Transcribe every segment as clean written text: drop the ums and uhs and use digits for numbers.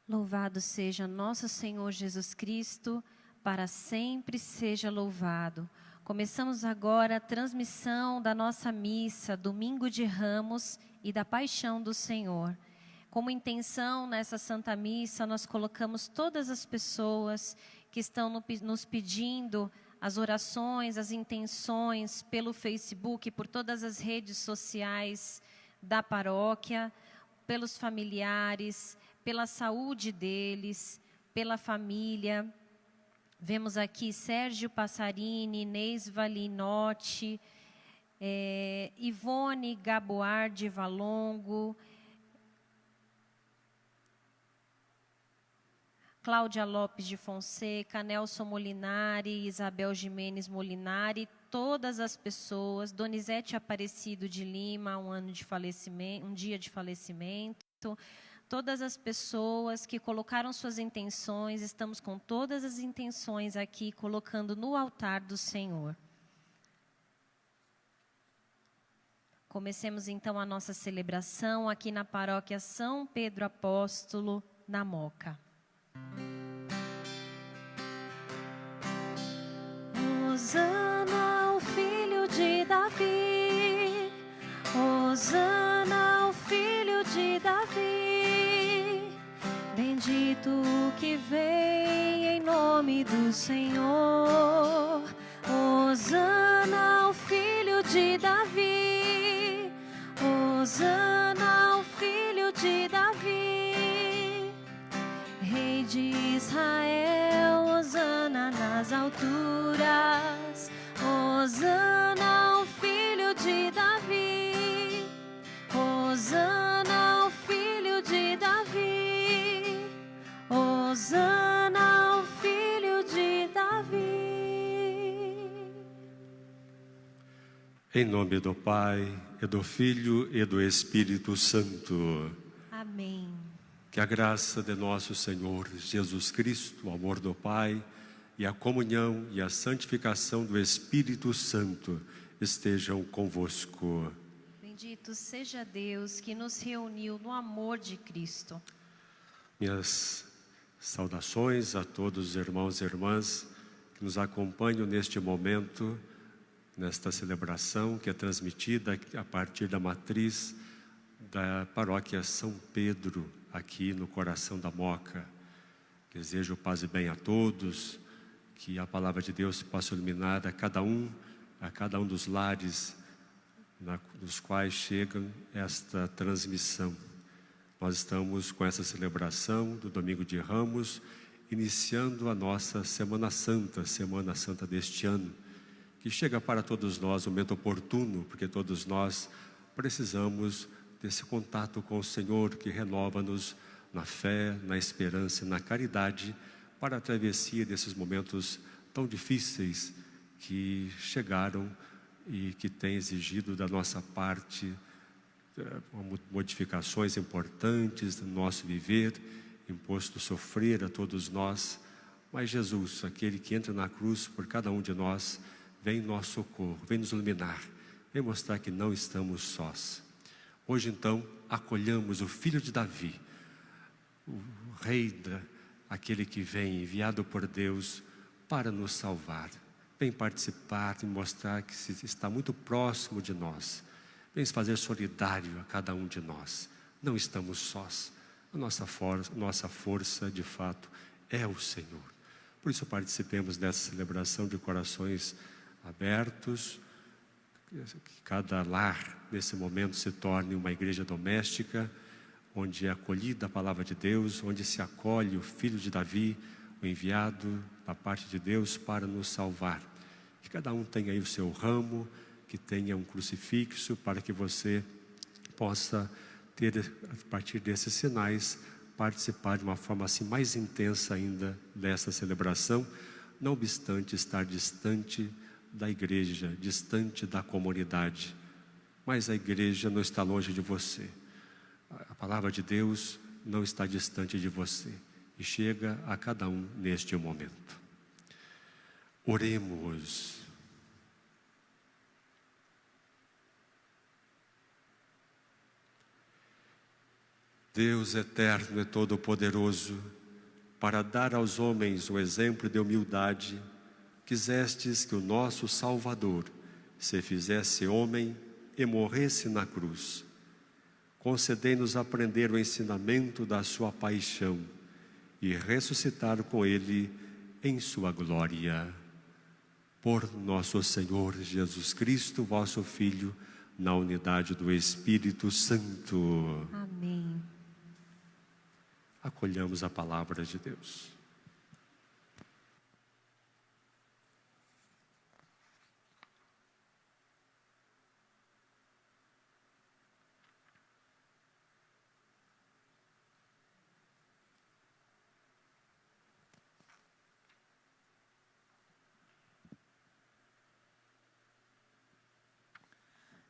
Louvado seja nosso Senhor Jesus Cristo, para sempre seja louvado. Começamos agora a transmissão da nossa missa, Domingo de Ramos e da Paixão do Senhor. Como intenção nessa Santa Missa, nós colocamos todas as pessoas que estão nos pedindo as orações, as intenções pelo Facebook, por todas as redes sociais da paróquia, pelos familiares, pela saúde deles, pela família. Vemos aqui Sérgio Passarini, Inês Valinotti, Ivone Gaboar de Valongo, Cláudia Lopes de Fonseca, Nelson Molinari, Isabel Jimenez Molinari, todas as pessoas, Donizete Aparecido de Lima, um dia de falecimento, todas as pessoas que colocaram suas intenções, estamos com todas as intenções aqui, colocando no altar do Senhor. Comecemos então a nossa celebração aqui na paróquia São Pedro Apóstolo, na Moca. Hosana ao filho de Davi, Hosana ao filho de Davi, bendito o que vem em nome do Senhor. Hosana ao filho de Davi, Hosana ao filho de Davi, Rei de Israel, Hosana nas alturas, Hosana ao filho de Davi, Hosana ao filho de Davi, Hosana ao filho de Davi. Em nome do Pai, e do Filho e do Espírito Santo. Amém. Que a graça de nosso Senhor Jesus Cristo, o amor do Pai e a comunhão e a santificação do Espírito Santo estejam convosco. Bendito seja Deus que nos reuniu no amor de Cristo. Minhas saudações a todos os irmãos e irmãs que nos acompanham neste momento, nesta celebração que é transmitida a partir da matriz da paróquia São Pedro, aqui no coração da Moca. Desejo paz e bem a todos, que a palavra de Deus possa iluminar a cada um dos lares nos quais chega esta transmissão. Nós estamos com essa celebração do Domingo de Ramos, iniciando a nossa Semana Santa deste ano, que chega para todos nós um momento oportuno, porque todos nós precisamos desse contato com o Senhor que renova-nos na fé, na esperança e na caridade para a travessia desses momentos tão difíceis que chegaram e que têm exigido da nossa parte modificações importantes no nosso viver, imposto sofrer a todos nós. Mas Jesus, aquele que entra na cruz por cada um de nós, vem em nosso socorro, vem nos iluminar, vem mostrar que não estamos sós. Hoje então acolhamos o filho de Davi, o rei, aquele que vem enviado por Deus para nos salvar. Vem participar e mostrar que está muito próximo de nós. Vem se fazer solidário a cada um de nós. Não estamos sós. A nossa força de fato é o Senhor. Por isso participemos dessa celebração de corações abertos, que cada lar nesse momento se torne uma igreja doméstica, onde é acolhida a palavra de Deus, onde se acolhe o filho de Davi, o enviado da parte de Deus para nos salvar. Que cada um tenha aí o seu ramo, que tenha um crucifixo, para que você possa ter, a partir desses sinais, participar de uma forma assim mais intensa ainda dessa celebração, não obstante estar distante da igreja, distante da comunidade. Mas a igreja não está longe de você. A palavra de Deus não está distante de você e chega a cada um neste momento. Oremos. Deus eterno e todo-poderoso, para dar aos homens o exemplo de humildade, quisestes que o nosso Salvador se fizesse homem e morresse na cruz. Concedei-nos aprender o ensinamento da sua paixão e ressuscitar com ele em sua glória. Por nosso Senhor Jesus Cristo, vosso Filho, na unidade do Espírito Santo. Amém. Acolhamos a palavra de Deus.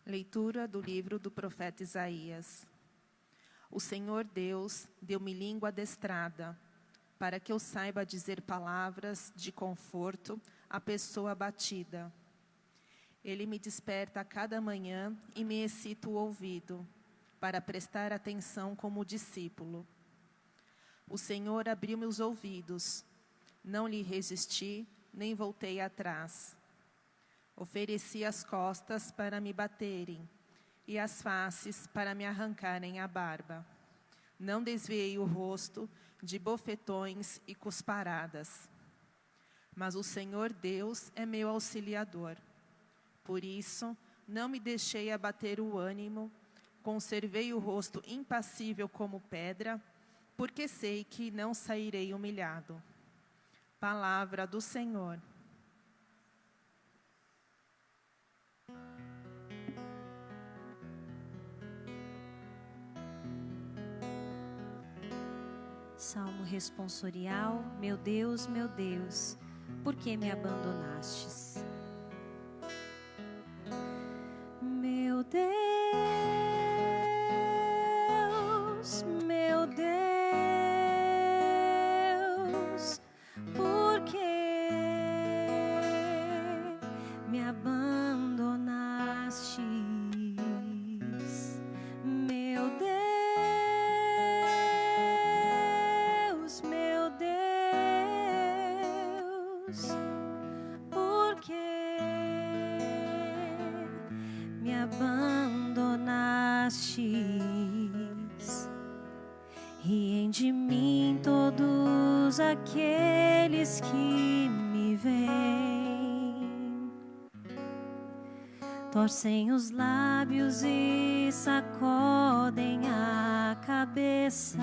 Leitura do livro do profeta Isaías. O Senhor Deus deu-me língua adestrada, para que eu saiba dizer palavras de conforto à pessoa abatida. Ele me desperta a cada manhã e me excita o ouvido, para prestar atenção como discípulo. O Senhor abriu meus ouvidos, não lhe resisti, nem voltei atrás. Ofereci as costas para me baterem, e as faces para me arrancarem a barba. Não desviei o rosto de bofetões e cusparadas. Mas o Senhor Deus é meu auxiliador. Por isso, não me deixei abater o ânimo, conservei o rosto impassível como pedra, porque sei que não sairei humilhado. Palavra do Senhor. Salmo responsorial. Meu Deus, por que me abandonastes? Meu Deus, por que me abandonastes? Meu Deus, por que me abandonastes? Riem de mim todos aqueles que me veem, torcem os lábios e sacodem a cabeça.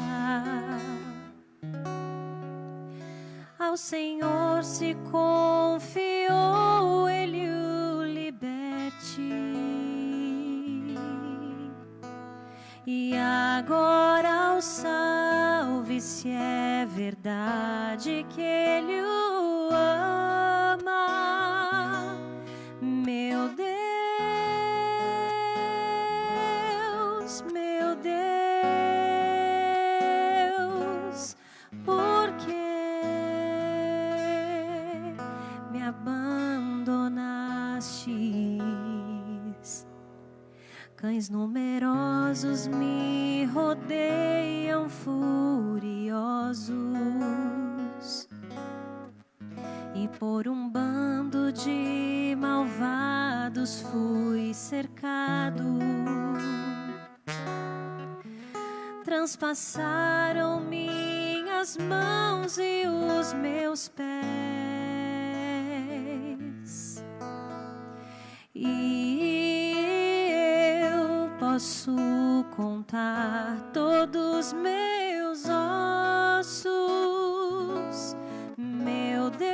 Ao Senhor se confiou, Ele o liberte. E agora o salve, se é verdade que Ele o ama. Meu Deus, por que me abandonastes? Cães numerosos me rodeiam furiosos, e por um bando de malvados fui cercado. Transpassaram minhas mãos e os meus pés, e eu posso contar todos meus ossos. Meu Deus,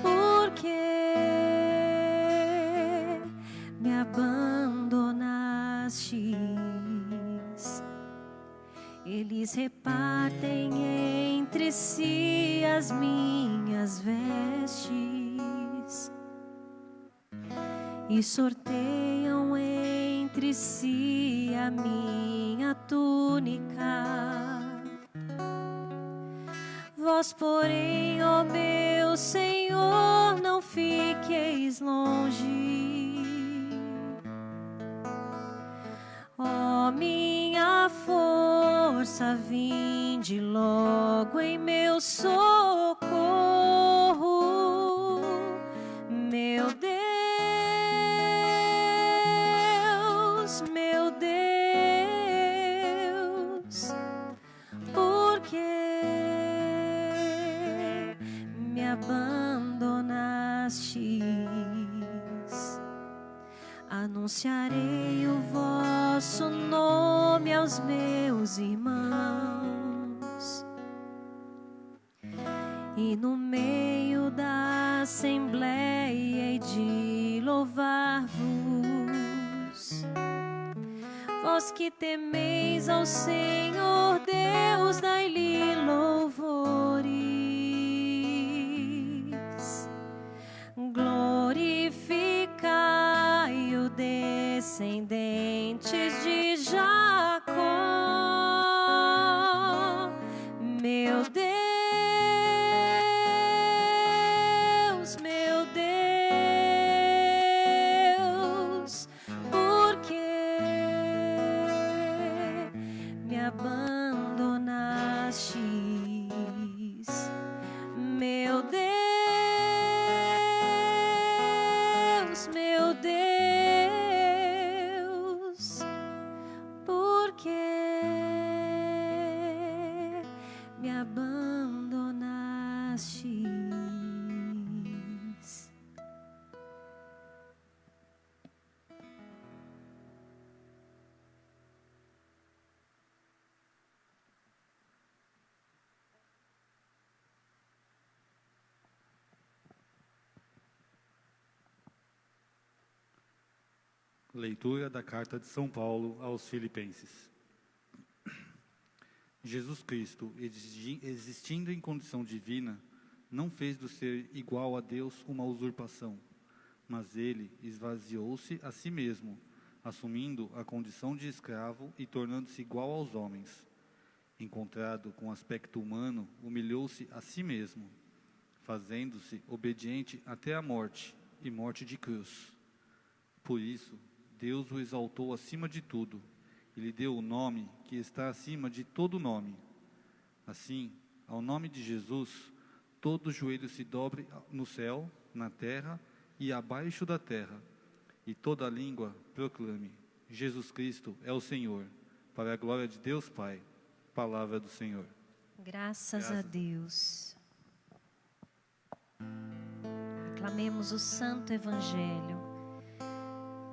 por que me abandonastes? Eles repartem entre si as minhas vestes e sorteiam entre si a minha túnica. Vós, porém, ó meu Senhor, não fiqueis longe. Ó minha força, vinde logo em meu socorro. Meu Deus, por que me abandonastes? Anunciarei o vosso nome aos meus irmãos, e no meio da assembleia hei de louvar-vos. Vós que temeis ao Senhor Deus, dai-lhe louvores. Glorificai-o, descendentes de Jacó. Meu Deus, por que me abandonastes? Meu Deus, por que me abandonastes? Leitura da Carta de São Paulo aos Filipenses. Jesus Cristo, existindo em condição divina, não fez do ser igual a Deus uma usurpação, mas ele esvaziou-se a si mesmo, assumindo a condição de escravo e tornando-se igual aos homens. Encontrado com aspecto humano, humilhou-se a si mesmo, fazendo-se obediente até a morte, e morte de cruz. Por isso, Deus o exaltou acima de tudo, e lhe deu o nome que está acima de todo nome. Assim, ao nome de Jesus, todo joelho se dobre no céu, na terra e abaixo da terra, e toda língua proclame: Jesus Cristo é o Senhor, para a glória de Deus Pai. Palavra do Senhor. Graças a Deus. Aclamemos o Santo Evangelho.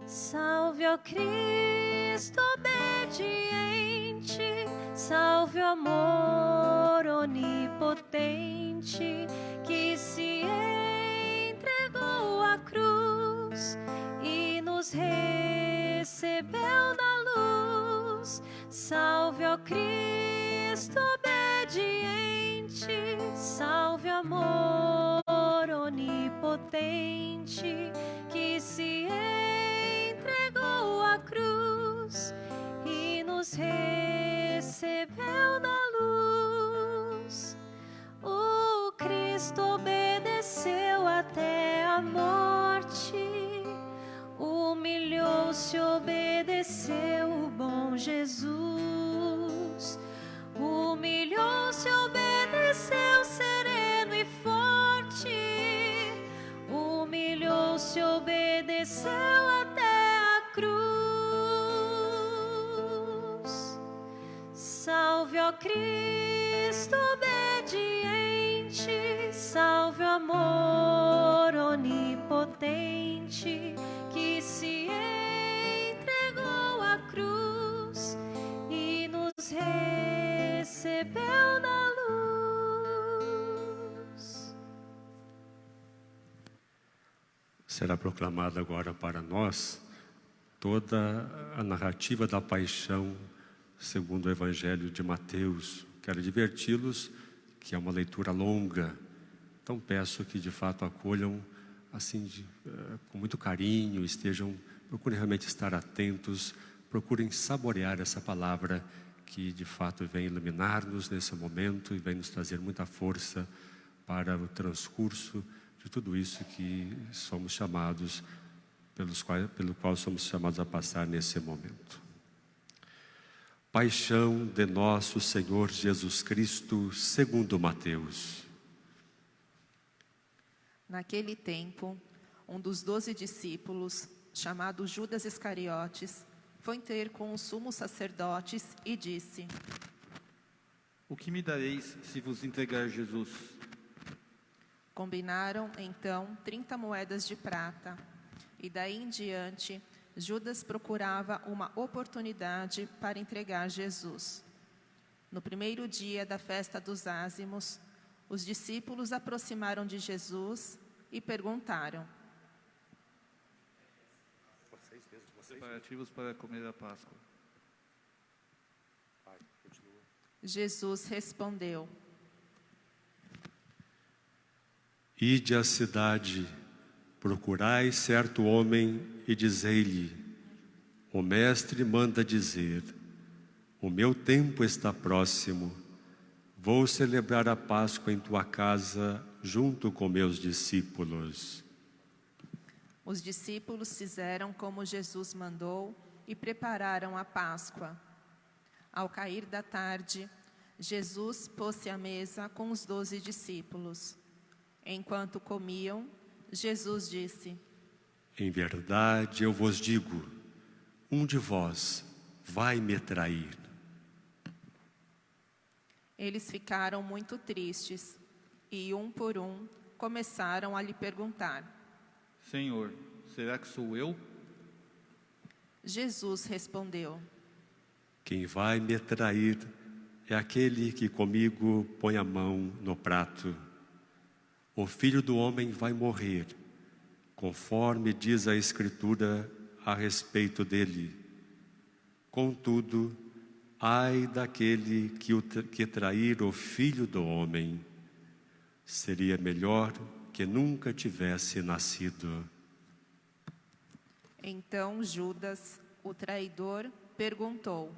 Salve, ó Cristo obediente, salve o amor onipotente, que se entregou à cruz e nos recebeu na luz. Salve, ó Cristo obediente, salve o amor onipotente, que se entregou à cruz e nos recebeu na luz. O Cristo obedeceu até a morte, humilhou-se, obedeceu o bom Jesus. Humilhou-se, obedeceu sereno e forte, humilhou-se, obedeceu até a cruz. Salve, ó Cristo obediente, salve o amor onipotente, que se entregou à cruz e nos recebeu na luz. Será proclamada agora para nós toda a narrativa da paixão segundo o Evangelho de Mateus. Quero adverti-los que é uma leitura longa, então peço que de fato acolham assim com muito carinho, procurem realmente estar atentos, procurem saborear essa palavra que de fato vem iluminar-nos nesse momento e vem nos trazer muita força para o transcurso de tudo isso que somos chamados, pelo qual somos chamados a passar nesse momento. Paixão de nosso Senhor Jesus Cristo, segundo Mateus. Naquele tempo, um dos 12 discípulos, chamado Judas Iscariotes, foi ter com os sumos sacerdotes e disse: O que me dareis se vos entregar Jesus? Combinaram, então, 30 moedas de prata. E daí em diante, Judas procurava uma oportunidade para entregar Jesus. No primeiro dia da festa dos ázimos, os discípulos aproximaram de Jesus e perguntaram: Preparativos para comer a Páscoa. Jesus respondeu: Ide à cidade, procurai certo homem e dizei-lhe: o mestre manda dizer, o meu tempo está próximo, vou celebrar a Páscoa em tua casa junto com meus discípulos. Os discípulos fizeram como Jesus mandou e prepararam a Páscoa. Ao cair da tarde, Jesus pôs-se à mesa com os 12 discípulos. Enquanto comiam, Jesus disse: Em verdade eu vos digo, um de vós vai me trair. Eles ficaram muito tristes e, um por um, começaram a lhe perguntar: Senhor, será que sou eu? Jesus respondeu: Quem vai me trair é aquele que comigo põe a mão no prato. O Filho do Homem vai morrer, conforme diz a Escritura a respeito dele. Contudo, ai daquele que trair o Filho do Homem. Seria melhor que nunca tivesse nascido. Então Judas, o traidor, perguntou: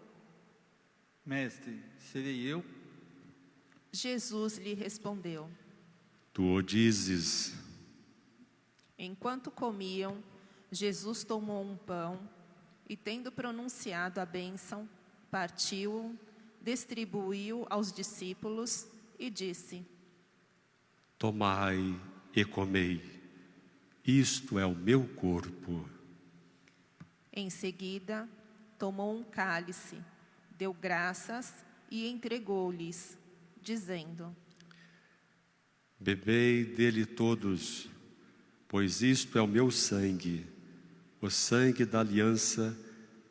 Mestre, serei eu? Jesus lhe respondeu. Tu o dizes. Enquanto comiam, Jesus tomou um pão e, tendo pronunciado a bênção, partiu-o, distribuiu aos discípulos e disse: Tomai e comei, isto é o meu corpo. Em seguida, tomou um cálice, deu graças e entregou-lhes, dizendo: Bebei dele todos, pois isto é o meu sangue, o sangue da aliança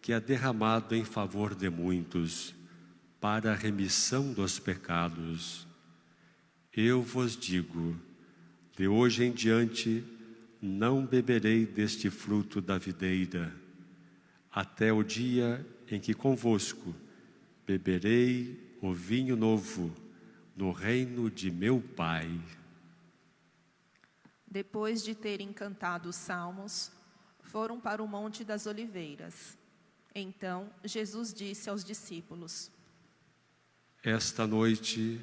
que é derramado em favor de muitos, para a remissão dos pecados. Eu vos digo, de hoje em diante, não beberei deste fruto da videira, até o dia em que convosco beberei o vinho novo no reino de meu Pai. Depois de terem cantado os salmos, foram para o Monte das Oliveiras. Então Jesus disse aos discípulos: Esta noite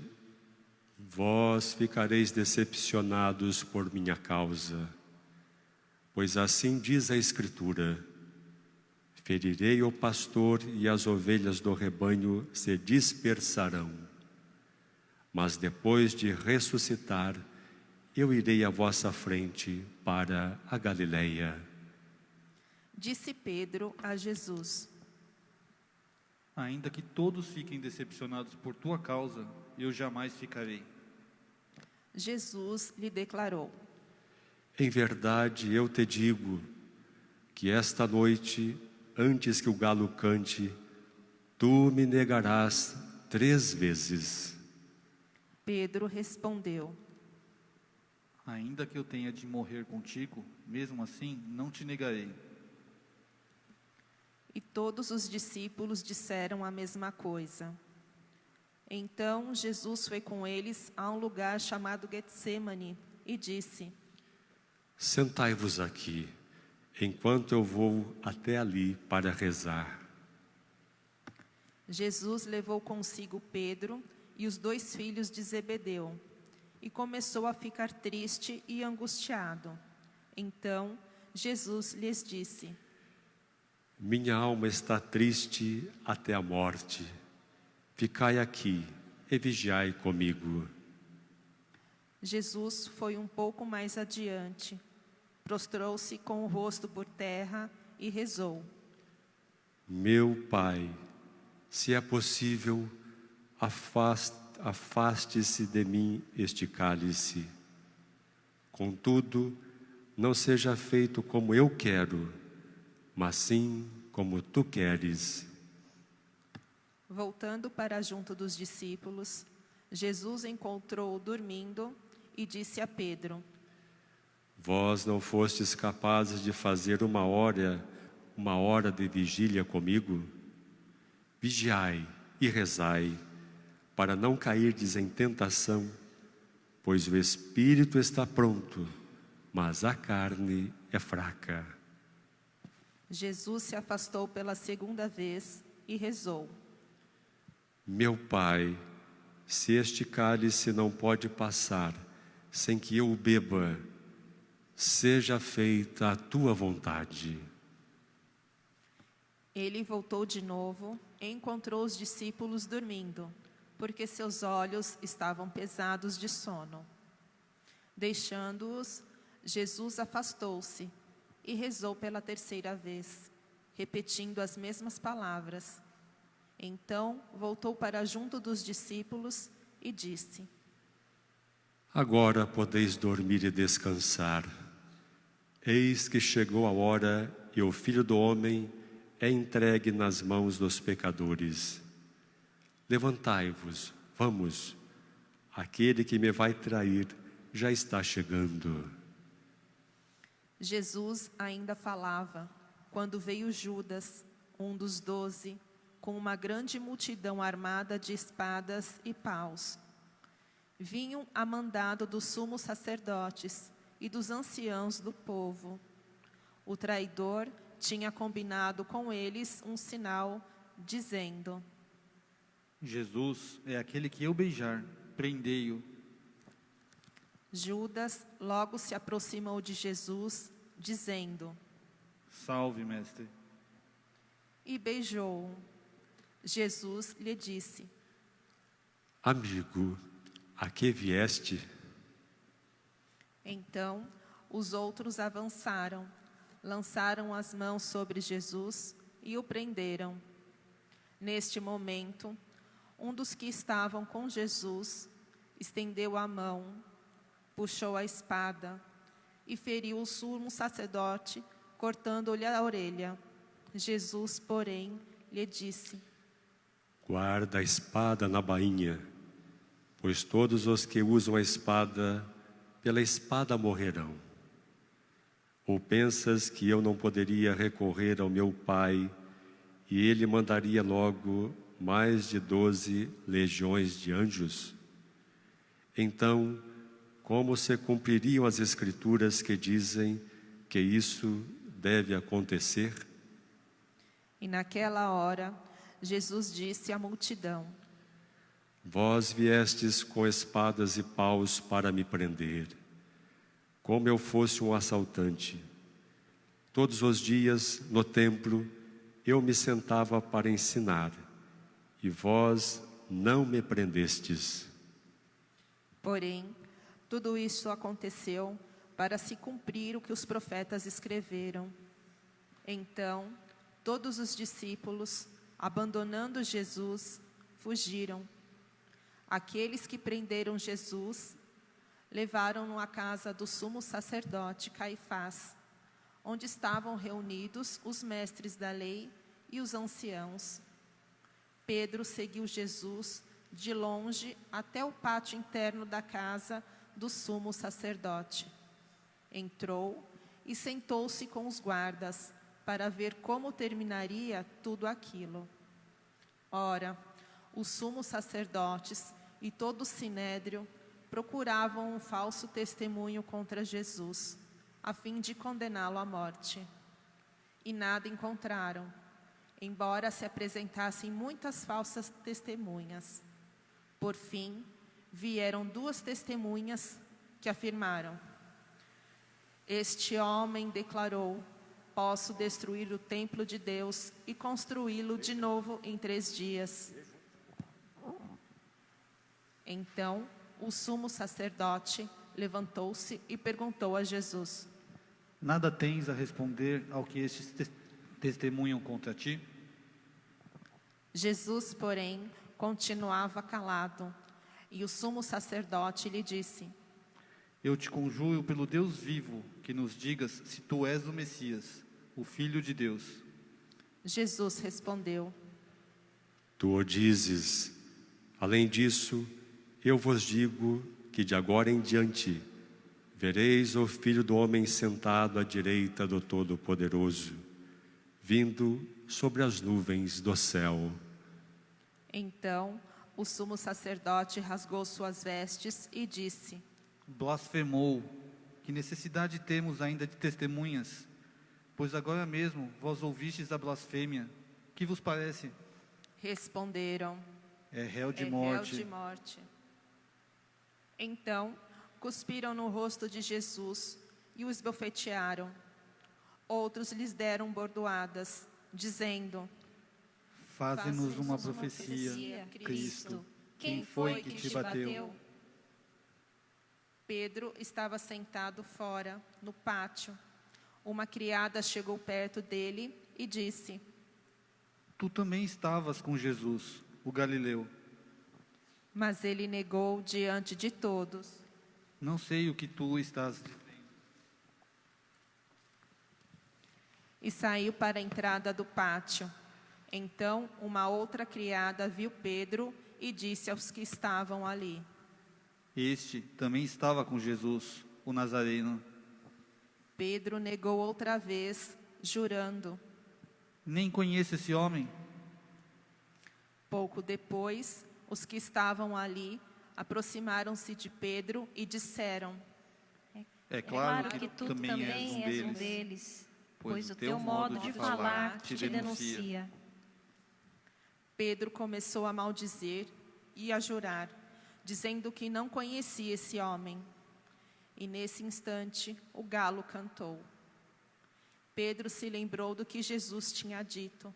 vós ficareis decepcionados por minha causa, pois assim diz a Escritura: ferirei o pastor e as ovelhas do rebanho se dispersarão. Mas depois de ressuscitar, eu irei à vossa frente para a Galileia. Disse Pedro a Jesus: Ainda que todos fiquem decepcionados por tua causa, eu jamais ficarei. Jesus lhe declarou: Em verdade eu te digo que esta noite, antes que o galo cante, tu me negarás 3 vezes. Pedro respondeu: Ainda que eu tenha de morrer contigo, mesmo assim não te negarei. E todos os discípulos disseram a mesma coisa. Então Jesus foi com eles a um lugar chamado Getsêmani e disse: Sentai-vos aqui, enquanto eu vou até ali para rezar. Jesus levou consigo Pedro e os 2 filhos de Zebedeu e começou a ficar triste e angustiado. Então Jesus lhes disse: Minha alma está triste até a morte. Ficai aqui e vigiai comigo. Jesus foi um pouco mais adiante, prostrou-se com o rosto por terra e rezou: Meu Pai, se é possível, afaste-se de mim este cálice. Contudo, não seja feito como eu quero, mas sim como tu queres. Voltando para junto dos discípulos, Jesus encontrou-o dormindo e disse a Pedro: Vós não fostes capazes de fazer uma hora de vigília comigo? Vigiai e rezai, para não cairdes em tentação, pois o espírito está pronto, mas a carne é fraca. Jesus se afastou pela 2ª vez e rezou: Meu Pai, se este cálice não pode passar sem que eu o beba, seja feita a tua vontade. Ele voltou de novo e encontrou os discípulos dormindo, porque seus olhos estavam pesados de sono. Deixando-os, Jesus afastou-se e rezou pela 3ª vez, repetindo as mesmas palavras. Então voltou para junto dos discípulos e disse: Agora podeis dormir e descansar. Eis que chegou a hora e o Filho do Homem é entregue nas mãos dos pecadores. Levantai-vos, vamos, aquele que me vai trair já está chegando. Jesus ainda falava quando veio Judas, um dos 12, com uma grande multidão armada de espadas e paus. Vinham a mandado dos sumos sacerdotes e dos anciãos do povo. O traidor tinha combinado com eles um sinal, dizendo: Jesus é aquele que eu beijar, prendei-o. Judas logo se aproximou de Jesus, dizendo: Salve, mestre. E beijou-o. Jesus lhe disse: Amigo, a que vieste? Então os outros avançaram, lançaram as mãos sobre Jesus e o prenderam. Neste momento, um dos que estavam com Jesus estendeu a mão, puxou a espada e feriu o sumo sacerdote, cortando-lhe a orelha. Jesus, porém, lhe disse: Guarda a espada na bainha, pois todos os que usam a espada, pela espada morrerão. Ou pensas que eu não poderia recorrer ao meu Pai, e ele mandaria logo mais de 12 legiões de anjos? Então, como se cumpririam as Escrituras que dizem que isso deve acontecer? E naquela hora, Jesus disse à multidão: Vós viestes com espadas e paus para me prender, como eu fosse um assaltante. Todos os dias, no templo, eu me sentava para ensinar, e vós não me prendestes. Porém, tudo isso aconteceu para se cumprir o que os profetas escreveram. Então, todos os discípulos, abandonando Jesus, fugiram. Aqueles que prenderam Jesus levaram-no à casa do sumo sacerdote Caifás, onde estavam reunidos os mestres da lei e os anciãos. Pedro seguiu Jesus de longe até o pátio interno da casa do sumo sacerdote. Entrou e sentou-se com os guardas para ver como terminaria tudo aquilo. Ora, os sumos sacerdotes e todo o sinédrio procuravam um falso testemunho contra Jesus, a fim de condená-lo à morte. E nada encontraram. embora se apresentassem muitas falsas testemunhas. Por fim, vieram 2 testemunhas que afirmaram: este homem declarou: posso destruir o templo de Deus e construí-lo de novo em 3 dias. Então, o sumo sacerdote levantou-se e perguntou a Jesus: nada tens a responder ao que estes testemunham contra ti? Jesus, porém, continuava calado. E o sumo sacerdote lhe disse: eu te conjuro pelo Deus vivo, que nos digas se tu és o Messias, o Filho de Deus. Jesus respondeu: Tu o dizes. Além disso, eu vos digo que de agora em diante vereis o Filho do Homem sentado à direita do Todo-Poderoso, vindo sobre as nuvens do céu. Então, o sumo sacerdote rasgou suas vestes e disse: blasfemou. Que necessidade temos ainda de testemunhas? Pois agora mesmo vós ouvistes a blasfêmia. Que vos parece? Responderam: É réu de é morte. réu de morte. Então, cuspiram no rosto de Jesus e o esbofetearam. Outros lhes deram bordoadas, dizendo: Faze-nos uma Faze-nos profecia, Cristo. Quem foi que te bateu? Pedro estava sentado fora, no pátio. Uma criada chegou perto dele e disse: Tu também estavas com Jesus, o Galileu. Mas ele negou diante de todos. Não sei o que tu estás dizendo. E saiu para a entrada do pátio. Então, uma outra criada viu Pedro e disse aos que estavam ali: Este também estava com Jesus, o Nazareno. Pedro negou outra vez, jurando: Nem conheço esse homem. Pouco depois, os que estavam ali aproximaram-se de Pedro e disseram: É claro que tu também és um deles, pois o teu modo de falar te denuncia. Pedro começou a maldizer e a jurar, dizendo que não conhecia esse homem. E nesse instante, o galo cantou. Pedro se lembrou do que Jesus tinha dito: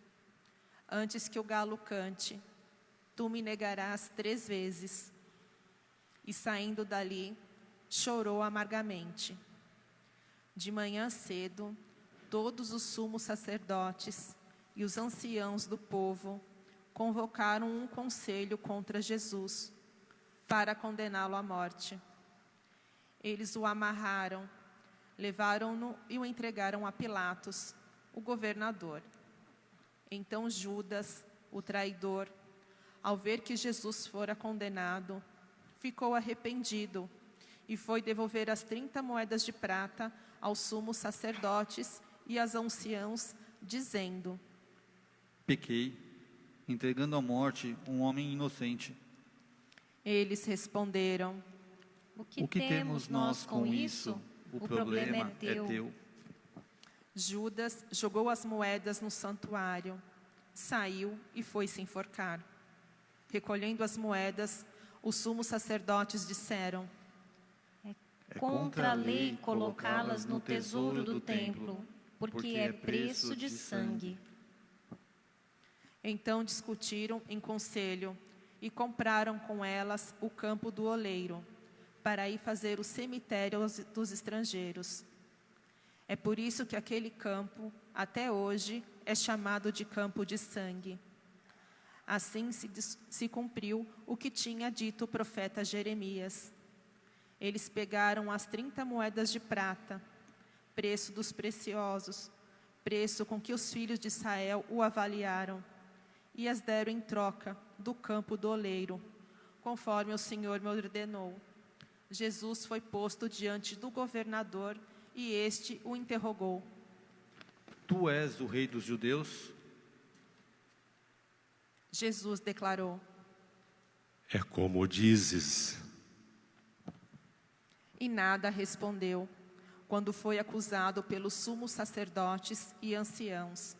antes que o galo cante, tu me negarás 3 vezes. E saindo dali, chorou amargamente. De manhã cedo, todos os sumos sacerdotes e os anciãos do povo convocaram um conselho contra Jesus, para condená-lo à morte. Eles o amarraram, levaram-no e o entregaram a Pilatos, o governador. Então Judas, o traidor, ao ver que Jesus fora condenado, ficou arrependido e foi devolver as 30 moedas de prata aos sumos sacerdotes e aos anciãos, dizendo: Pequei, entregando à morte um homem inocente. Eles responderam: O que temos nós com isso? O problema é teu. Judas jogou as moedas no santuário, saiu e foi se enforcar. Recolhendo as moedas, os sumos sacerdotes disseram: Contra a lei colocá-las no tesouro do templo, porque é preço de sangue. Então discutiram em conselho e compraram com elas o campo do oleiro, para aí fazer o cemitério dos estrangeiros. É por isso que aquele campo, até hoje, é chamado de campo de sangue. Assim se cumpriu o que tinha dito o profeta Jeremias. Eles pegaram as 30 moedas de prata, preço dos preciosos, preço com que os filhos de Israel o avaliaram, e as deram em troca do campo do oleiro, conforme o Senhor me ordenou. Jesus foi posto diante do governador e este o interrogou: Tu és o rei dos judeus? Jesus declarou: É como dizes. E nada respondeu, quando foi acusado pelos sumos sacerdotes e anciãos.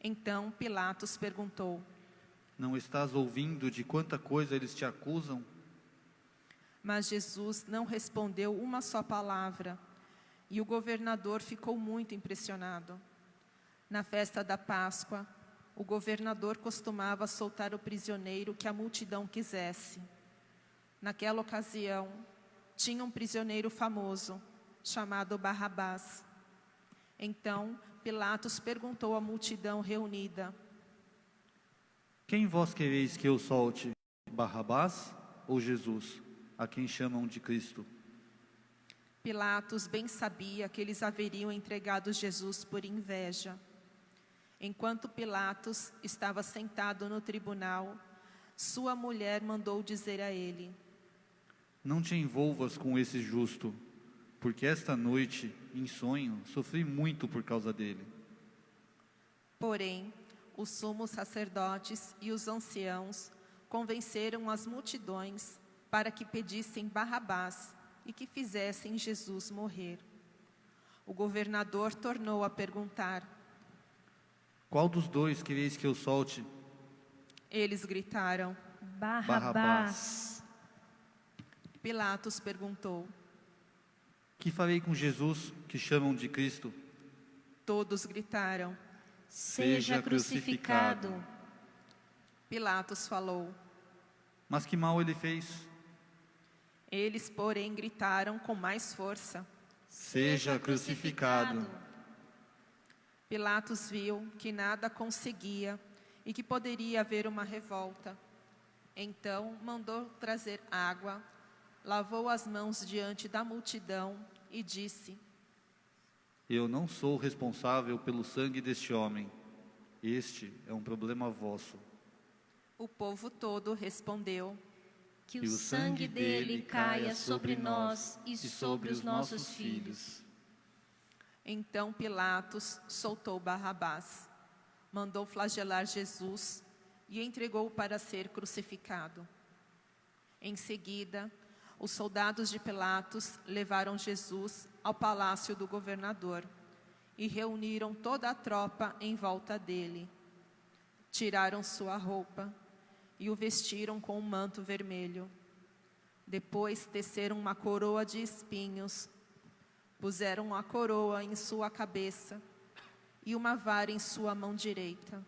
Então Pilatos perguntou: Não estás ouvindo de quanta coisa eles te acusam? Mas Jesus não respondeu uma só palavra, e o governador ficou muito impressionado. Na festa da Páscoa, o governador costumava soltar o prisioneiro que a multidão quisesse. Naquela ocasião, tinha um prisioneiro famoso, chamado Barrabás. Então, Pilatos perguntou à multidão reunida: Quem vós quereis que eu solte, Barrabás ou Jesus, a quem chamam de Cristo? Pilatos bem sabia que eles haveriam entregado Jesus por inveja. Enquanto Pilatos estava sentado no tribunal, sua mulher mandou dizer a ele: Não te envolvas com esse justo, porque esta noite, em sonho, sofri muito por causa dele. Porém, os sumos sacerdotes e os anciãos convenceram as multidões para que pedissem Barrabás e que fizessem Jesus morrer. O governador tornou a perguntar: Qual dos dois quereis que eu solte? Eles gritaram: Barrabás. Pilatos perguntou: Que farei com Jesus, que chamam de Cristo? Todos gritaram: Seja crucificado. Pilatos falou. Mas que mal ele fez? Eles, porém, gritaram com mais força. Seja crucificado. Pilatos viu que nada conseguia e que poderia haver uma revolta. Então mandou trazer água, lavou as mãos diante da multidão e disse: Eu não sou responsável pelo sangue deste homem. Este é um problema vosso. O povo todo respondeu: Que o sangue dele caia sobre nós e sobre os nossos filhos. Então Pilatos soltou Barrabás, mandou flagelar Jesus e entregou-o para ser crucificado. Em seguida, os soldados de Pilatos levaram Jesus ao palácio do governador e reuniram toda a tropa em volta dele. Tiraram sua roupa e o vestiram com um manto vermelho. Depois teceram uma coroa de espinhos, puseram a coroa em sua cabeça e uma vara em sua mão direita.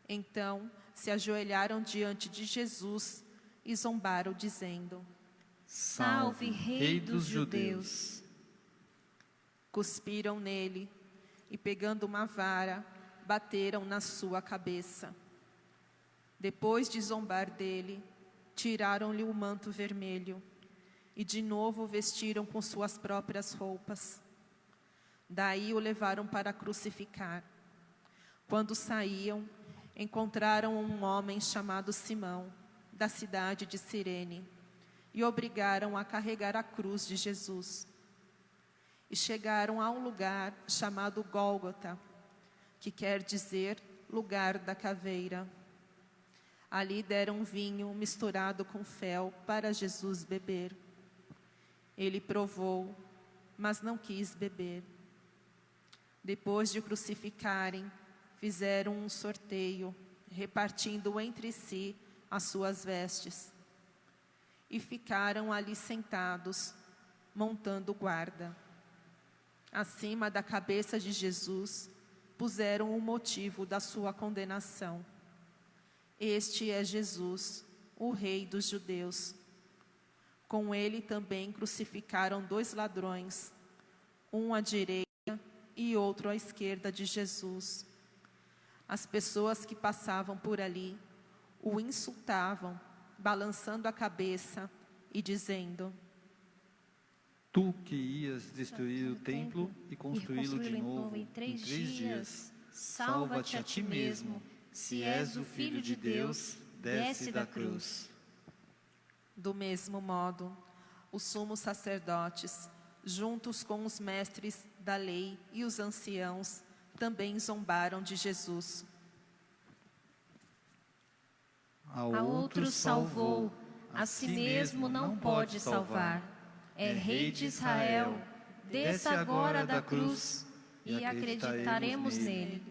Então se ajoelharam diante de Jesus e zombaram, dizendo: Salve, Rei dos Judeus. Cuspiram nele e, pegando uma vara, bateram na sua cabeça. Depois de zombar dele, tiraram-lhe o manto vermelho e de novo o vestiram com suas próprias roupas. Daí o levaram para crucificar. Quando saíam, encontraram um homem chamado Simão, da cidade de Cirene, e obrigaram a carregar a cruz de Jesus. E chegaram a um lugar chamado Gólgota, que quer dizer lugar da caveira. Ali deram vinho misturado com fel para Jesus beber. Ele provou, mas não quis beber. Depois de crucificarem, fizeram um sorteio, repartindo entre si as suas vestes. E ficaram ali sentados, montando guarda. Acima da cabeça de Jesus, puseram o motivo da sua condenação. Este é Jesus, o Rei dos Judeus. Com ele também crucificaram 2 ladrões, um à direita e outro à esquerda de Jesus. As pessoas que passavam por ali o insultavam, balançando a cabeça e dizendo: Tu que ias destruir o templo e construí-lo de novo em 3 dias, salva-te a ti mesmo. Se és o Filho de Deus, desce da cruz. Do mesmo modo, os sumos sacerdotes, juntos com os mestres da lei e os anciãos, também zombaram de Jesus. A outro salvou, a si mesmo não pode salvar. É Rei de Israel, desça agora da cruz e acreditaremos nele.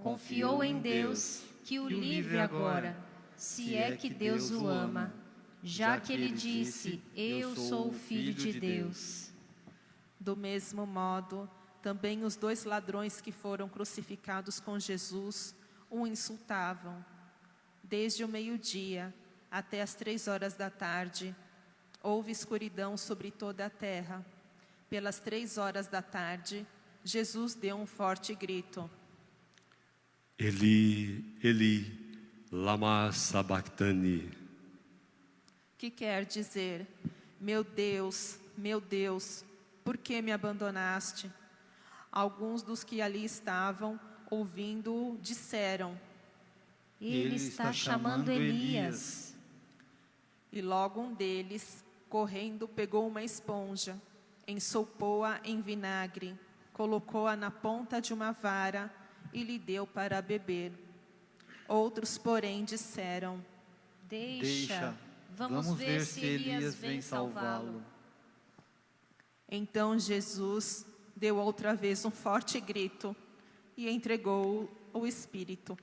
Confiou em Deus que o livre agora, se é que Deus o ama, já que ele disse: Eu sou o Filho de Deus. Do mesmo modo, também os 2 ladrões que foram crucificados com Jesus o insultavam. Desde o meio-dia até as 3 horas da tarde, houve escuridão sobre toda a terra. Pelas 3 horas da tarde, Jesus deu um forte grito: Eli, Eli, lama sabachthani. Que quer dizer: meu Deus, por que me abandonaste? Alguns dos que ali estavam, ouvindo-o, disseram: Ele está chamando Elias. E logo um deles, correndo, pegou uma esponja, ensopou-a em vinagre, colocou-a na ponta de uma vara e lhe deu para beber. Outros, porém, disseram: Deixa, vamos ver se Elias vem salvá-lo. Então Jesus deu outra vez um forte grito e entregou o Espírito.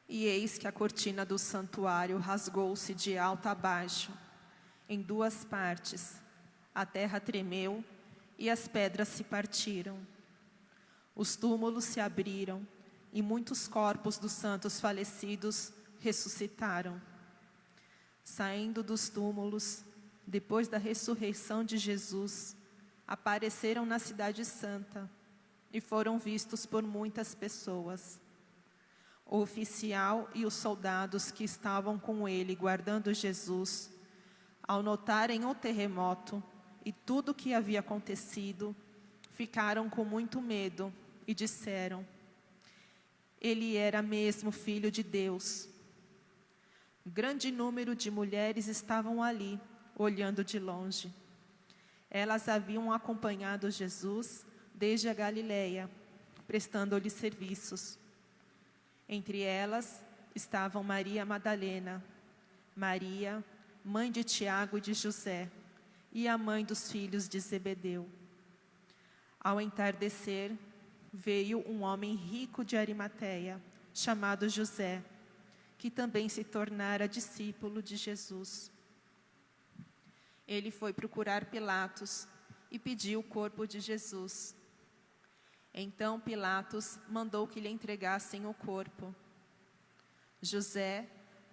E eis que a cortina do santuário rasgou-se de alto a baixo, em 2 partes. A terra tremeu e as pedras se partiram. Os túmulos se abriram e muitos corpos dos santos falecidos ressuscitaram. Saindo dos túmulos, depois da ressurreição de Jesus, apareceram na cidade santa e foram vistos por muitas pessoas. O oficial e os soldados que estavam com ele guardando Jesus, ao notarem o terremoto e tudo o que havia acontecido, ficaram com muito medo e disseram: Ele era mesmo Filho de Deus. Grande número de mulheres estavam ali, olhando de longe. Elas haviam acompanhado Jesus desde a Galileia, prestando-lhe serviços. Entre elas estavam Maria Madalena, Maria, mãe de Tiago e de José, e a mãe dos filhos de Zebedeu. Ao entardecer, veio um homem rico de Arimateia, chamado José, que também se tornara discípulo de Jesus. Ele foi procurar Pilatos e pediu o corpo de Jesus. Então Pilatos mandou que lhe entregassem o corpo. José,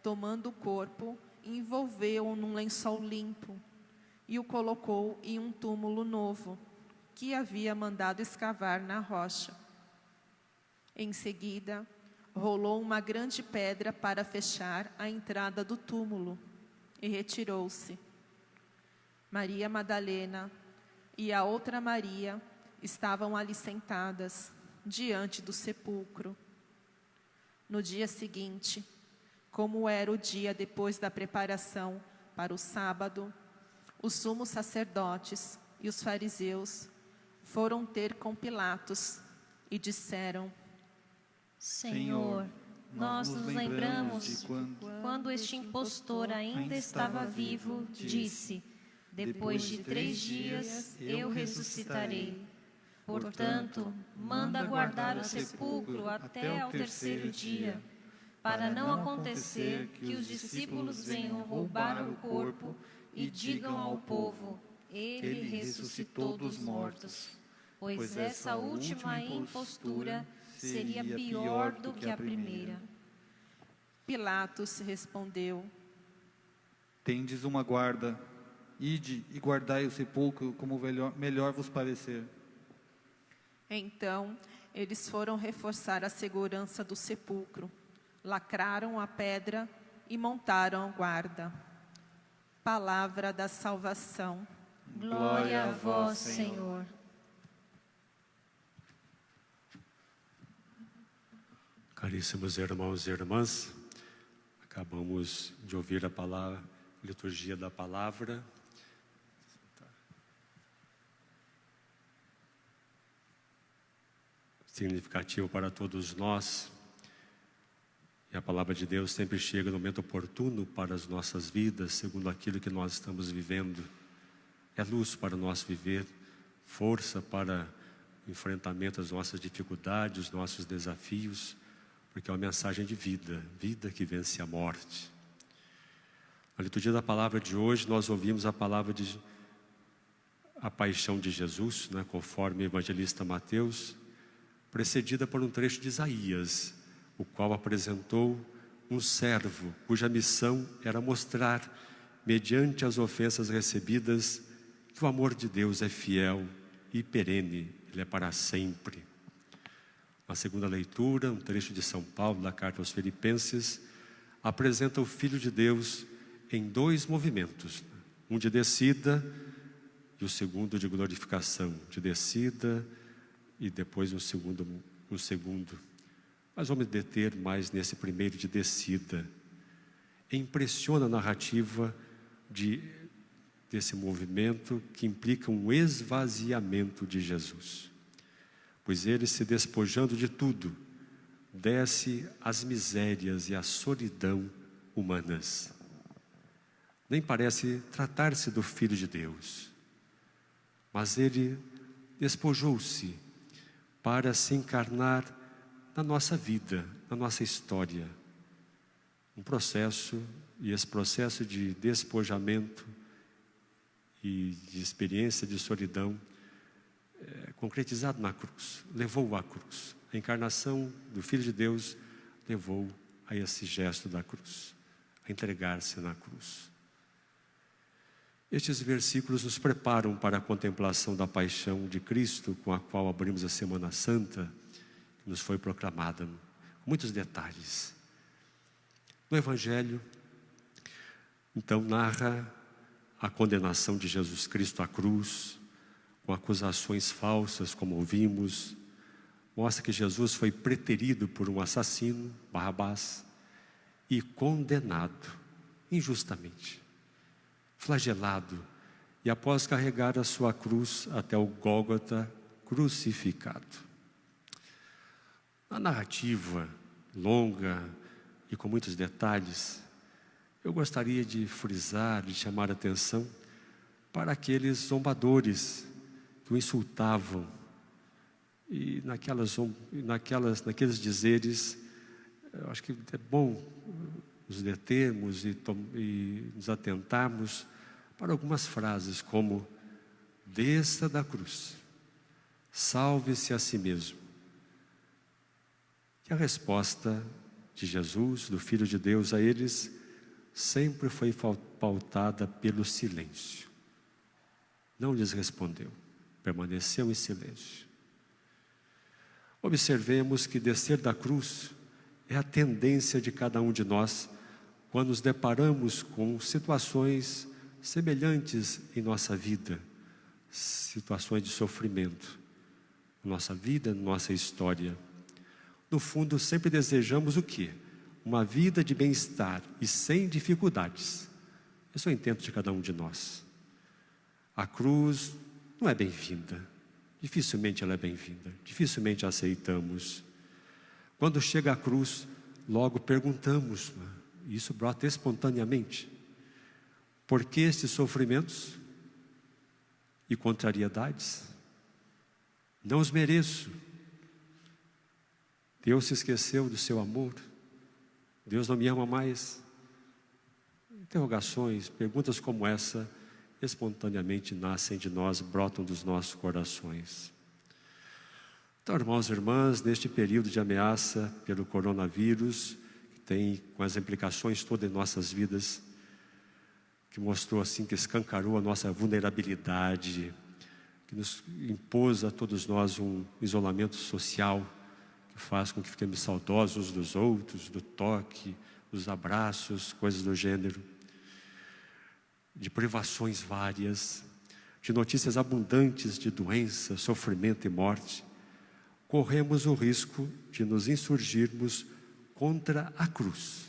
tomando o corpo, envolveu-o num lençol limpo e o colocou em um túmulo novo, que havia mandado escavar na rocha. Em seguida, rolou uma grande pedra para fechar a entrada do túmulo e retirou-se. Maria Madalena e a outra Maria estavam ali sentadas, diante do sepulcro. No dia seguinte, como era o dia depois da preparação para o sábado, os sumos sacerdotes e os fariseus foram ter com Pilatos e disseram: Senhor, nós nos lembramos de quando este impostor ainda estava vivo, disse: depois de 3 dias eu ressuscitarei. Portanto, manda guardar o sepulcro até ao 3º dia, para não acontecer que os discípulos venham roubar o corpo e digam ao povo: ele ressuscitou dos mortos. Pois essa última impostura seria pior do que a primeira. Pilatos respondeu: Tendes uma guarda, ide e guardai o sepulcro como melhor vos parecer. Então, eles foram reforçar a segurança do sepulcro, lacraram a pedra e montaram guarda. Palavra da salvação. Glória a vós, Senhor. Caríssimos irmãos e irmãs, acabamos de ouvir a palavra, a liturgia da palavra. Significativo para todos nós. E a palavra de Deus sempre chega no momento oportuno para as nossas vidas, segundo aquilo que nós estamos vivendo. É luz para o nosso viver, força para o enfrentamento das nossas dificuldades, dos nossos desafios, porque é uma mensagem de vida, vida que vence a morte. Na liturgia da palavra de hoje, nós ouvimos a palavra de a paixão de Jesus, conforme o evangelista Mateus, precedida por um trecho de Isaías, o qual apresentou um servo cuja missão era mostrar, mediante as ofensas recebidas, que o amor de Deus é fiel e perene, ele é para sempre. Na segunda leitura, um trecho de São Paulo, da carta aos Filipenses, apresenta o Filho de Deus em dois movimentos, um de descida e o segundo de glorificação, de descida e depois um segundo. Mas vamos deter mais nesse primeiro de descida. Impressiona a narrativa desse movimento que implica um esvaziamento de Jesus. Pois ele, se despojando de tudo, desce às misérias e à solidão humanas. Nem parece tratar-se do Filho de Deus, mas ele despojou-se para se encarnar na nossa vida, na nossa história. Um processo, e esse processo de despojamento e de experiência de solidão concretizado na cruz, levou à cruz. A encarnação do Filho de Deus levou a esse gesto da cruz, a entregar-se na cruz. Estes versículos nos preparam para a contemplação da paixão de Cristo, com a qual abrimos a Semana Santa, que nos foi proclamada, com muitos detalhes. No Evangelho, então, narra a condenação de Jesus Cristo à cruz, com acusações falsas, como ouvimos. Mostra que Jesus foi preterido por um assassino, Barrabás, e condenado injustamente, flagelado, e após carregar a sua cruz até o Gólgota, crucificado. Na narrativa longa e com muitos detalhes, eu gostaria de frisar, de chamar a atenção para aqueles zombadores que o insultavam, e naqueles dizeres, eu acho que é bom nos determos e nos atentarmos para algumas frases como: desça da cruz, salve-se a si mesmo. E a resposta de Jesus, do Filho de Deus, a eles sempre foi pautada pelo silêncio. Não lhes respondeu, permaneceu em silêncio. Observemos que descer da cruz é a tendência de cada um de nós quando nos deparamos com situações semelhantes em nossa vida, situações de sofrimento, nossa vida, nossa história. No fundo, sempre desejamos o quê? Uma vida de bem-estar e sem dificuldades. Esse é o intento de cada um de nós. A cruz não é bem-vinda, dificilmente ela é bem-vinda, dificilmente a aceitamos. Quando chega a cruz, logo perguntamos, isso brota espontaneamente: por que estes sofrimentos e contrariedades? Não os mereço. Deus se esqueceu do seu amor? Deus não me ama mais? Interrogações, perguntas como essa, espontaneamente nascem de nós, brotam dos nossos corações. Então, irmãos e irmãs, neste período de ameaça pelo coronavírus, que tem com as implicações todas em nossas vidas, que mostrou assim, que escancarou a nossa vulnerabilidade, que nos impôs a todos nós um isolamento social, que faz com que fiquemos saudosos uns dos outros, do toque, os abraços, coisas do gênero, de privações várias, de notícias abundantes de doença, sofrimento e morte, corremos o risco de nos insurgirmos contra a cruz,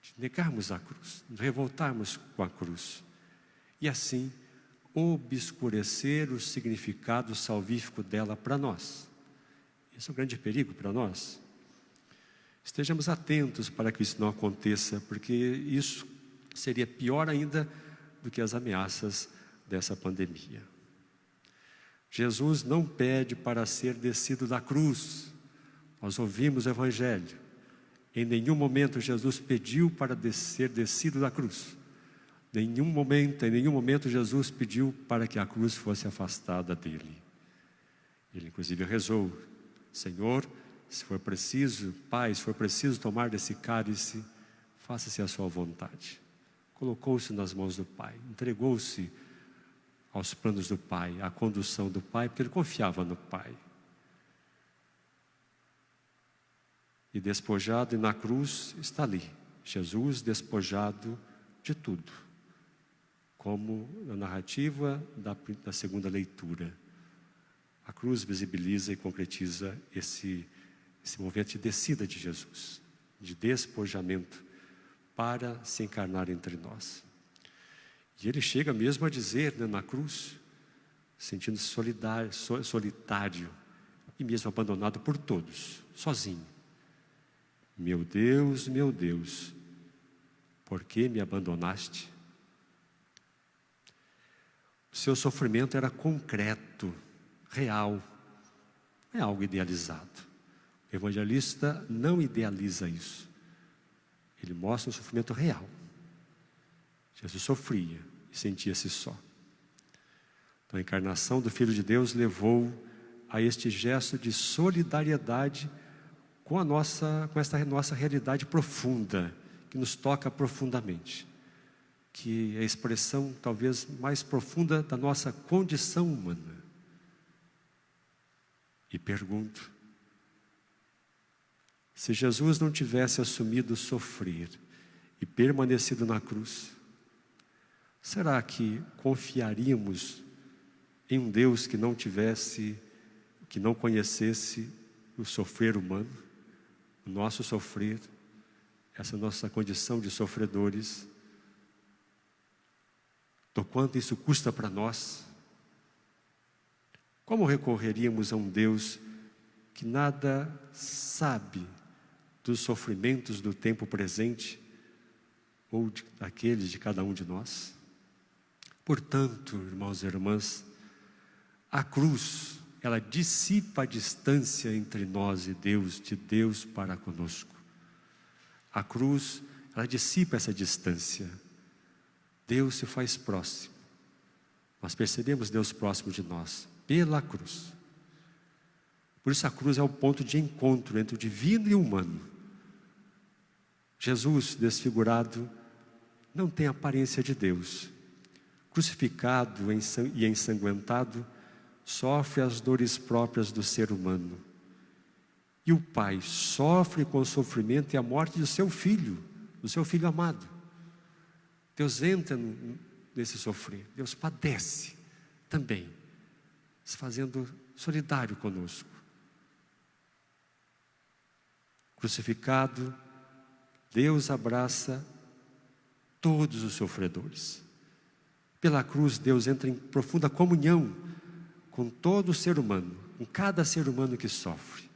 de negarmos a cruz, de revoltarmos com a cruz, e assim obscurecer o significado salvífico dela para nós. Esse é um grande perigo para nós. Estejamos atentos para que isso não aconteça, porque isso seria pior ainda do que as ameaças dessa pandemia. Jesus não pede para ser descido da cruz. Nós ouvimos o Evangelho. Em nenhum momento Jesus pediu para ser descido da cruz. Em nenhum momento Jesus pediu para que a cruz fosse afastada dele. Ele inclusive rezou: Senhor, se for preciso, Pai, se for preciso tomar desse cálice, faça-se a sua vontade. Colocou-se nas mãos do Pai, entregou-se aos planos do Pai, à condução do Pai, porque ele confiava no Pai. E despojado, e na cruz está ali, Jesus despojado de tudo, como na narrativa da segunda leitura. A cruz visibiliza e concretiza esse movimento de descida de Jesus, de despojamento, para se encarnar entre nós. E ele chega mesmo a dizer, né, na cruz, sentindo-se solitário e mesmo abandonado por todos, sozinho: meu Deus, por que me abandonaste? O seu sofrimento era concreto, real, não é algo idealizado. O evangelista não idealiza isso. Ele mostra um sofrimento real. Jesus sofria e sentia-se só. Então a encarnação do Filho de Deus levou a este gesto de solidariedade com esta nossa realidade profunda, que nos toca profundamente, que é a expressão talvez mais profunda da nossa condição humana. E pergunto: se Jesus não tivesse assumido sofrer e permanecido na cruz, será que confiaríamos em um Deus que não conhecesse o sofrer humano, o nosso sofrer, essa nossa condição de sofredores, do quanto isso custa para nós? Como recorreríamos a um Deus que nada sabe dos sofrimentos do tempo presente ou daqueles de cada um de nós? Portanto, irmãos e irmãs, a cruz, ela dissipa a distância entre nós e Deus, de Deus para conosco. A cruz, ela dissipa essa distância. Deus se faz próximo. Nós percebemos Deus próximo de nós pela cruz. Por isso a cruz é o ponto de encontro entre o divino e o humano. Jesus, desfigurado, não tem aparência de Deus. Crucificado e ensanguentado, sofre as dores próprias do ser humano. E o Pai sofre com o sofrimento e a morte do seu filho amado. Deus entra nesse sofrer, Deus padece também, se fazendo solidário conosco. Crucificado, Deus abraça todos os sofredores. Pela cruz, Deus entra em profunda comunhão com todo ser humano, com cada ser humano que sofre.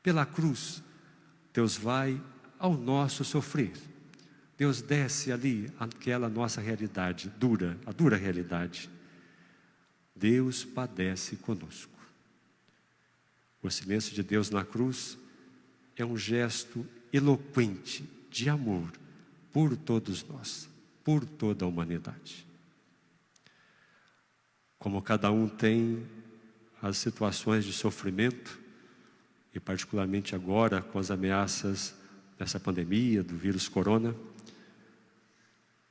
Pela cruz, Deus vai ao nosso sofrer. Deus desce ali aquela nossa realidade dura, a dura realidade. Deus padece conosco. O silêncio de Deus na cruz é um gesto eloquente de amor por todos nós, por toda a humanidade. Como cada um tem as situações de sofrimento, e particularmente agora com as ameaças dessa pandemia, do vírus corona,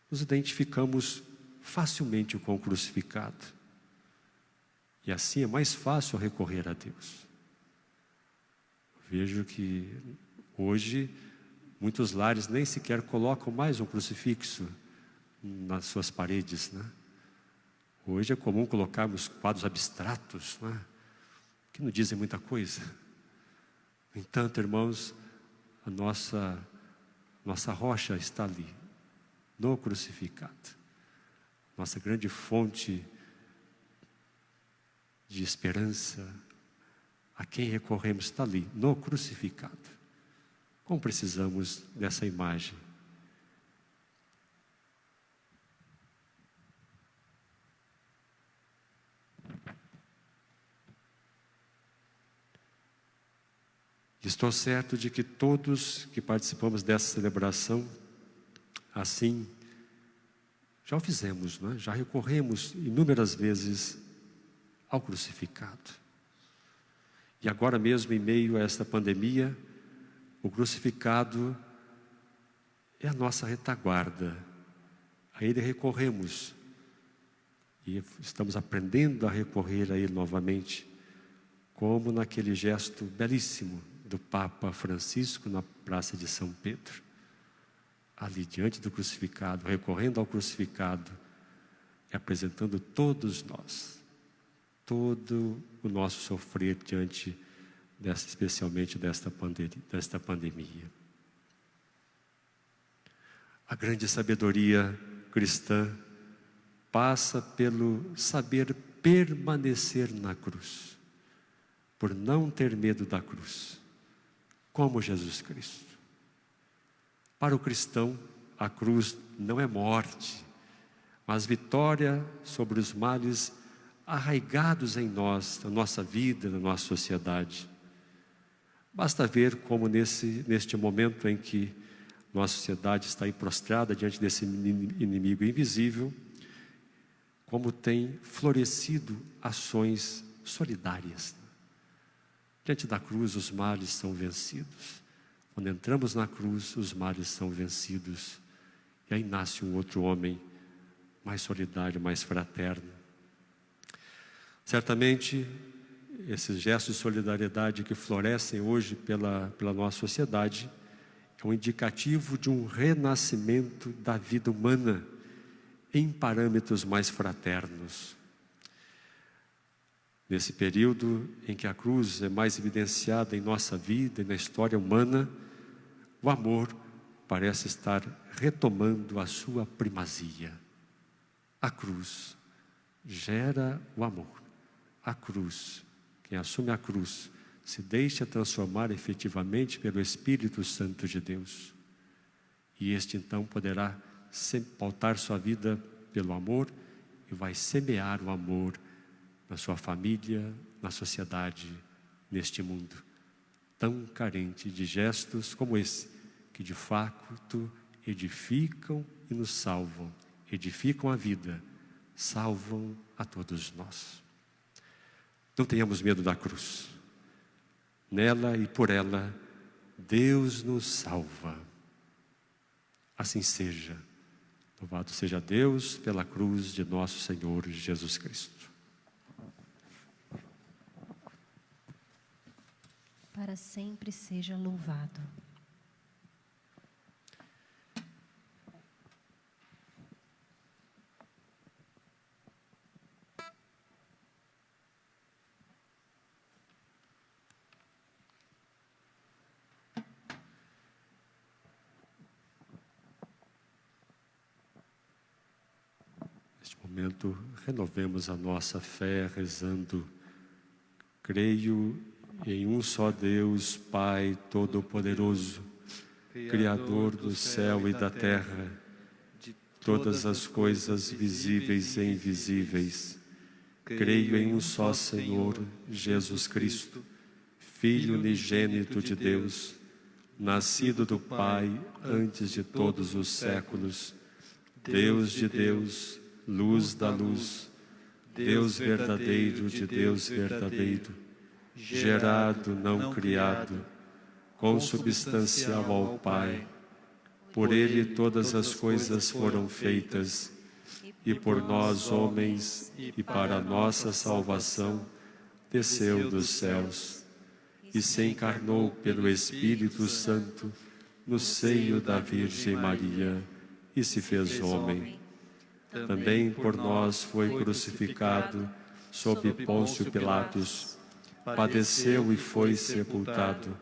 nos identificamos facilmente com o crucificado. E assim é mais fácil recorrer a Deus. Vejo que hoje Muitos lares nem sequer colocam mais um crucifixo nas suas paredes, né? Hoje é comum colocarmos quadros abstratos, né? Que não dizem muita coisa. No entanto, irmãos, a nossa rocha está ali, no crucificado. Nossa grande fonte de esperança, a quem recorremos, está ali, no crucificado. Como precisamos dessa imagem? Estou certo de que todos que participamos dessa celebração, assim, já o fizemos, não é? Já recorremos inúmeras vezes ao crucificado. E agora mesmo, em meio a esta pandemia, o crucificado é a nossa retaguarda. A ele recorremos. E estamos aprendendo a recorrer a ele novamente, como naquele gesto belíssimo do Papa Francisco na Praça de São Pedro. Ali diante do crucificado, recorrendo ao crucificado, e apresentando todos nós, todo o nosso sofrer diante especialmente desta pandemia. A grande sabedoria cristã passa pelo saber permanecer na cruz, por não ter medo da cruz, como Jesus Cristo. Para o cristão, a cruz não é morte, mas vitória sobre os males arraigados em nós, na nossa vida, na nossa sociedade. Basta ver como neste momento em que nossa sociedade está aí prostrada diante desse inimigo invisível, como tem florescido ações solidárias. Diante da cruz, os males são vencidos. Quando entramos na cruz, os males são vencidos. E aí nasce um outro homem mais solidário, mais fraterno. Certamente, esses gestos de solidariedade que florescem hoje pela nossa sociedade é um indicativo de um renascimento da vida humana em parâmetros mais fraternos. Nesse período em que a cruz é mais evidenciada em nossa vida e na história humana, o amor parece estar retomando a sua primazia. A cruz gera o amor. A cruz, quem assume a cruz, se deixa transformar efetivamente pelo Espírito Santo de Deus. E este então poderá pautar sua vida pelo amor e vai semear o amor na sua família, na sociedade, neste mundo tão carente de gestos como esse, que de fato edificam e nos salvam, edificam a vida, salvam a todos nós. Não tenhamos medo da cruz. Nela e por ela, Deus nos salva. Assim seja. Louvado seja Deus pela cruz de nosso Senhor Jesus Cristo. Para sempre seja louvado. Neste momento, renovemos a nossa fé rezando: creio em um só Deus, Pai Todo-Poderoso, Criador do céu e da terra, de todas as coisas visíveis e invisíveis. Creio em um só Senhor, Jesus Cristo, Filho unigênito de Deus, nascido do Pai antes de todos os séculos, Deus de Deus, luz da luz, Deus verdadeiro de Deus verdadeiro, gerado, não criado, consubstancial ao Pai. Por Ele todas as coisas foram feitas, e por nós, homens, e para a nossa salvação, desceu dos céus, e se encarnou pelo Espírito Santo, no seio da Virgem Maria, e se fez homem. Também por nós foi crucificado sob Pôncio Pilatos, padeceu e foi sepultado,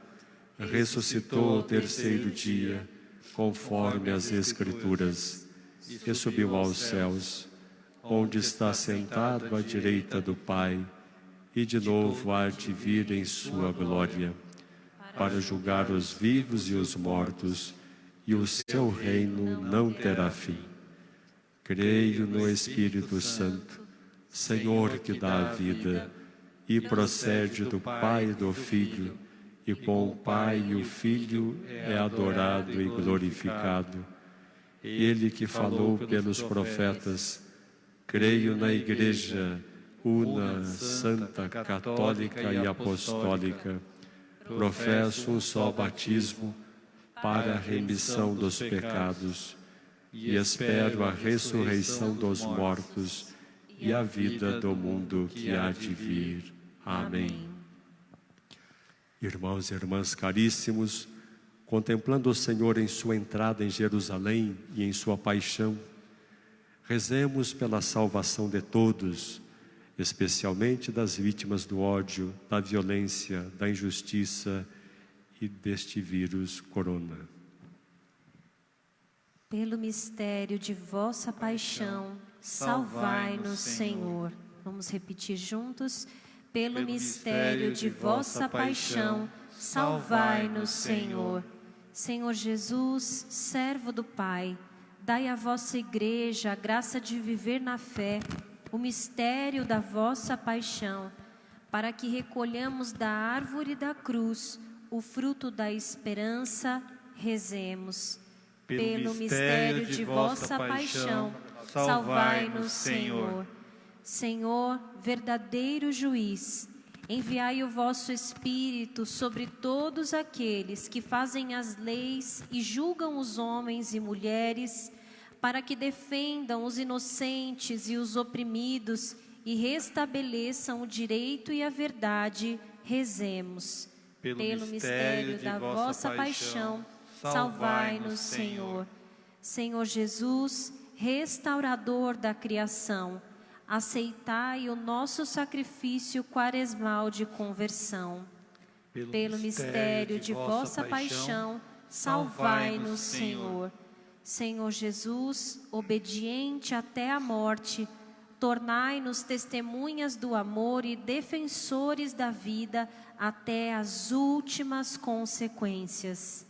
ressuscitou ao terceiro dia, conforme as Escrituras, e subiu aos céus, onde está sentado à direita do Pai, e de novo há de vir em sua glória, para julgar os vivos e os mortos, e o seu reino não terá fim. Creio no Espírito Santo, Senhor que dá a vida, e procede do Pai e do Filho, e com o Pai e o Filho é adorado e glorificado. Ele que falou pelos profetas, creio na Igreja, una, santa, católica e apostólica, professo um só batismo para a remissão dos pecados, e espero a ressurreição dos mortos e a vida do mundo que há de vir. Amém. Irmãos e irmãs caríssimos, contemplando o Senhor em sua entrada em Jerusalém e em sua paixão, rezemos pela salvação de todos, especialmente das vítimas do ódio, da violência, da injustiça e deste vírus corona. Pelo mistério de vossa paixão, salvai-nos, Senhor. Vamos repetir juntos. Pelo mistério de vossa paixão, salvai-nos, Senhor. Senhor Jesus, servo do Pai, dai à vossa Igreja a graça de viver na fé o mistério da vossa paixão, para que recolhamos da árvore da cruz o fruto da esperança. Rezemos. Pelo mistério de vossa paixão, salvai-nos, Senhor. Senhor, verdadeiro juiz, enviai o vosso Espírito sobre todos aqueles que fazem as leis e julgam os homens e mulheres, para que defendam os inocentes e os oprimidos e restabeleçam o direito e a verdade. Rezemos. Pelo mistério da vossa paixão, salvai-nos, Senhor. Senhor Jesus, restaurador da criação, aceitai o nosso sacrifício quaresmal de conversão. Pelo mistério de vossa paixão, salvai-nos, Senhor. Senhor Jesus, obediente até a morte, tornai-nos testemunhas do amor e defensores da vida até as últimas consequências.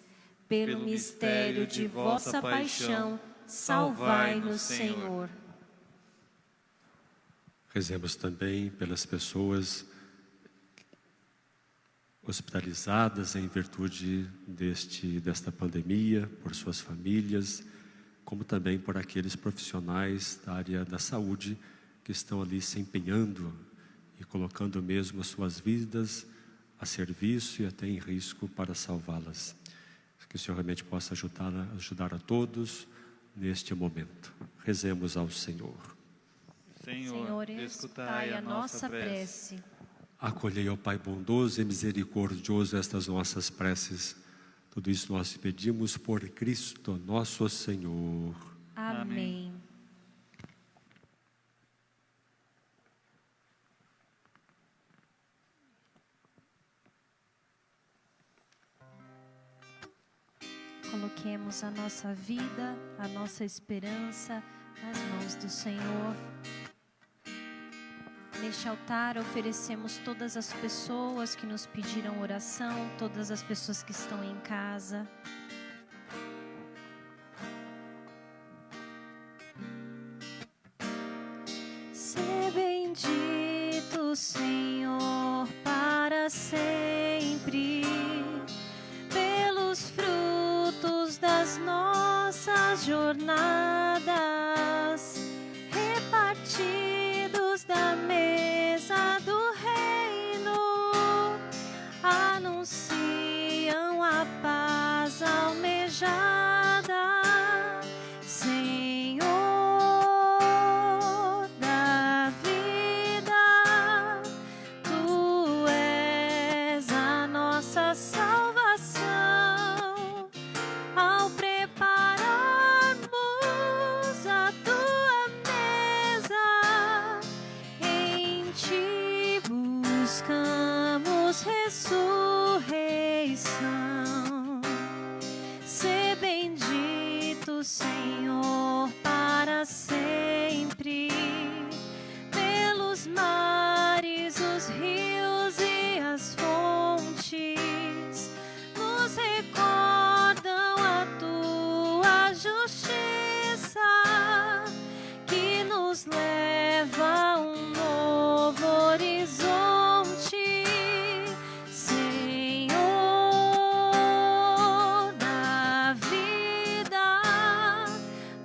Pelo mistério de vossa paixão, salvai-nos, Senhor. Rezemos também pelas pessoas hospitalizadas em virtude desta pandemia, por suas famílias, como também por aqueles profissionais da área da saúde que estão ali se empenhando e colocando mesmo as suas vidas a serviço e até em risco para salvá-las. Que o Senhor realmente possa ajudar a todos neste momento. Rezemos ao Senhor. Senhor, escutai a nossa prece. Acolhei, ó Pai bondoso e misericordioso, estas nossas preces. Tudo isso nós te pedimos por Cristo nosso Senhor. Amém. Coloquemos a nossa vida, a nossa esperança nas mãos do Senhor. Neste altar oferecemos todas as pessoas que nos pediram oração, todas as pessoas que estão em casa. Sê bendito, Senhor, para sempre, pelos frutos das nossas jornadas, repartidos da mesa do reino, anunciam a paz almejada. Senhor da vida, Tu és a nossa salvação. para sempre. Pelos mares, os rios e as fontes nos recordam a tua justiça, que nos leva a um novo horizonte. Senhor da vida,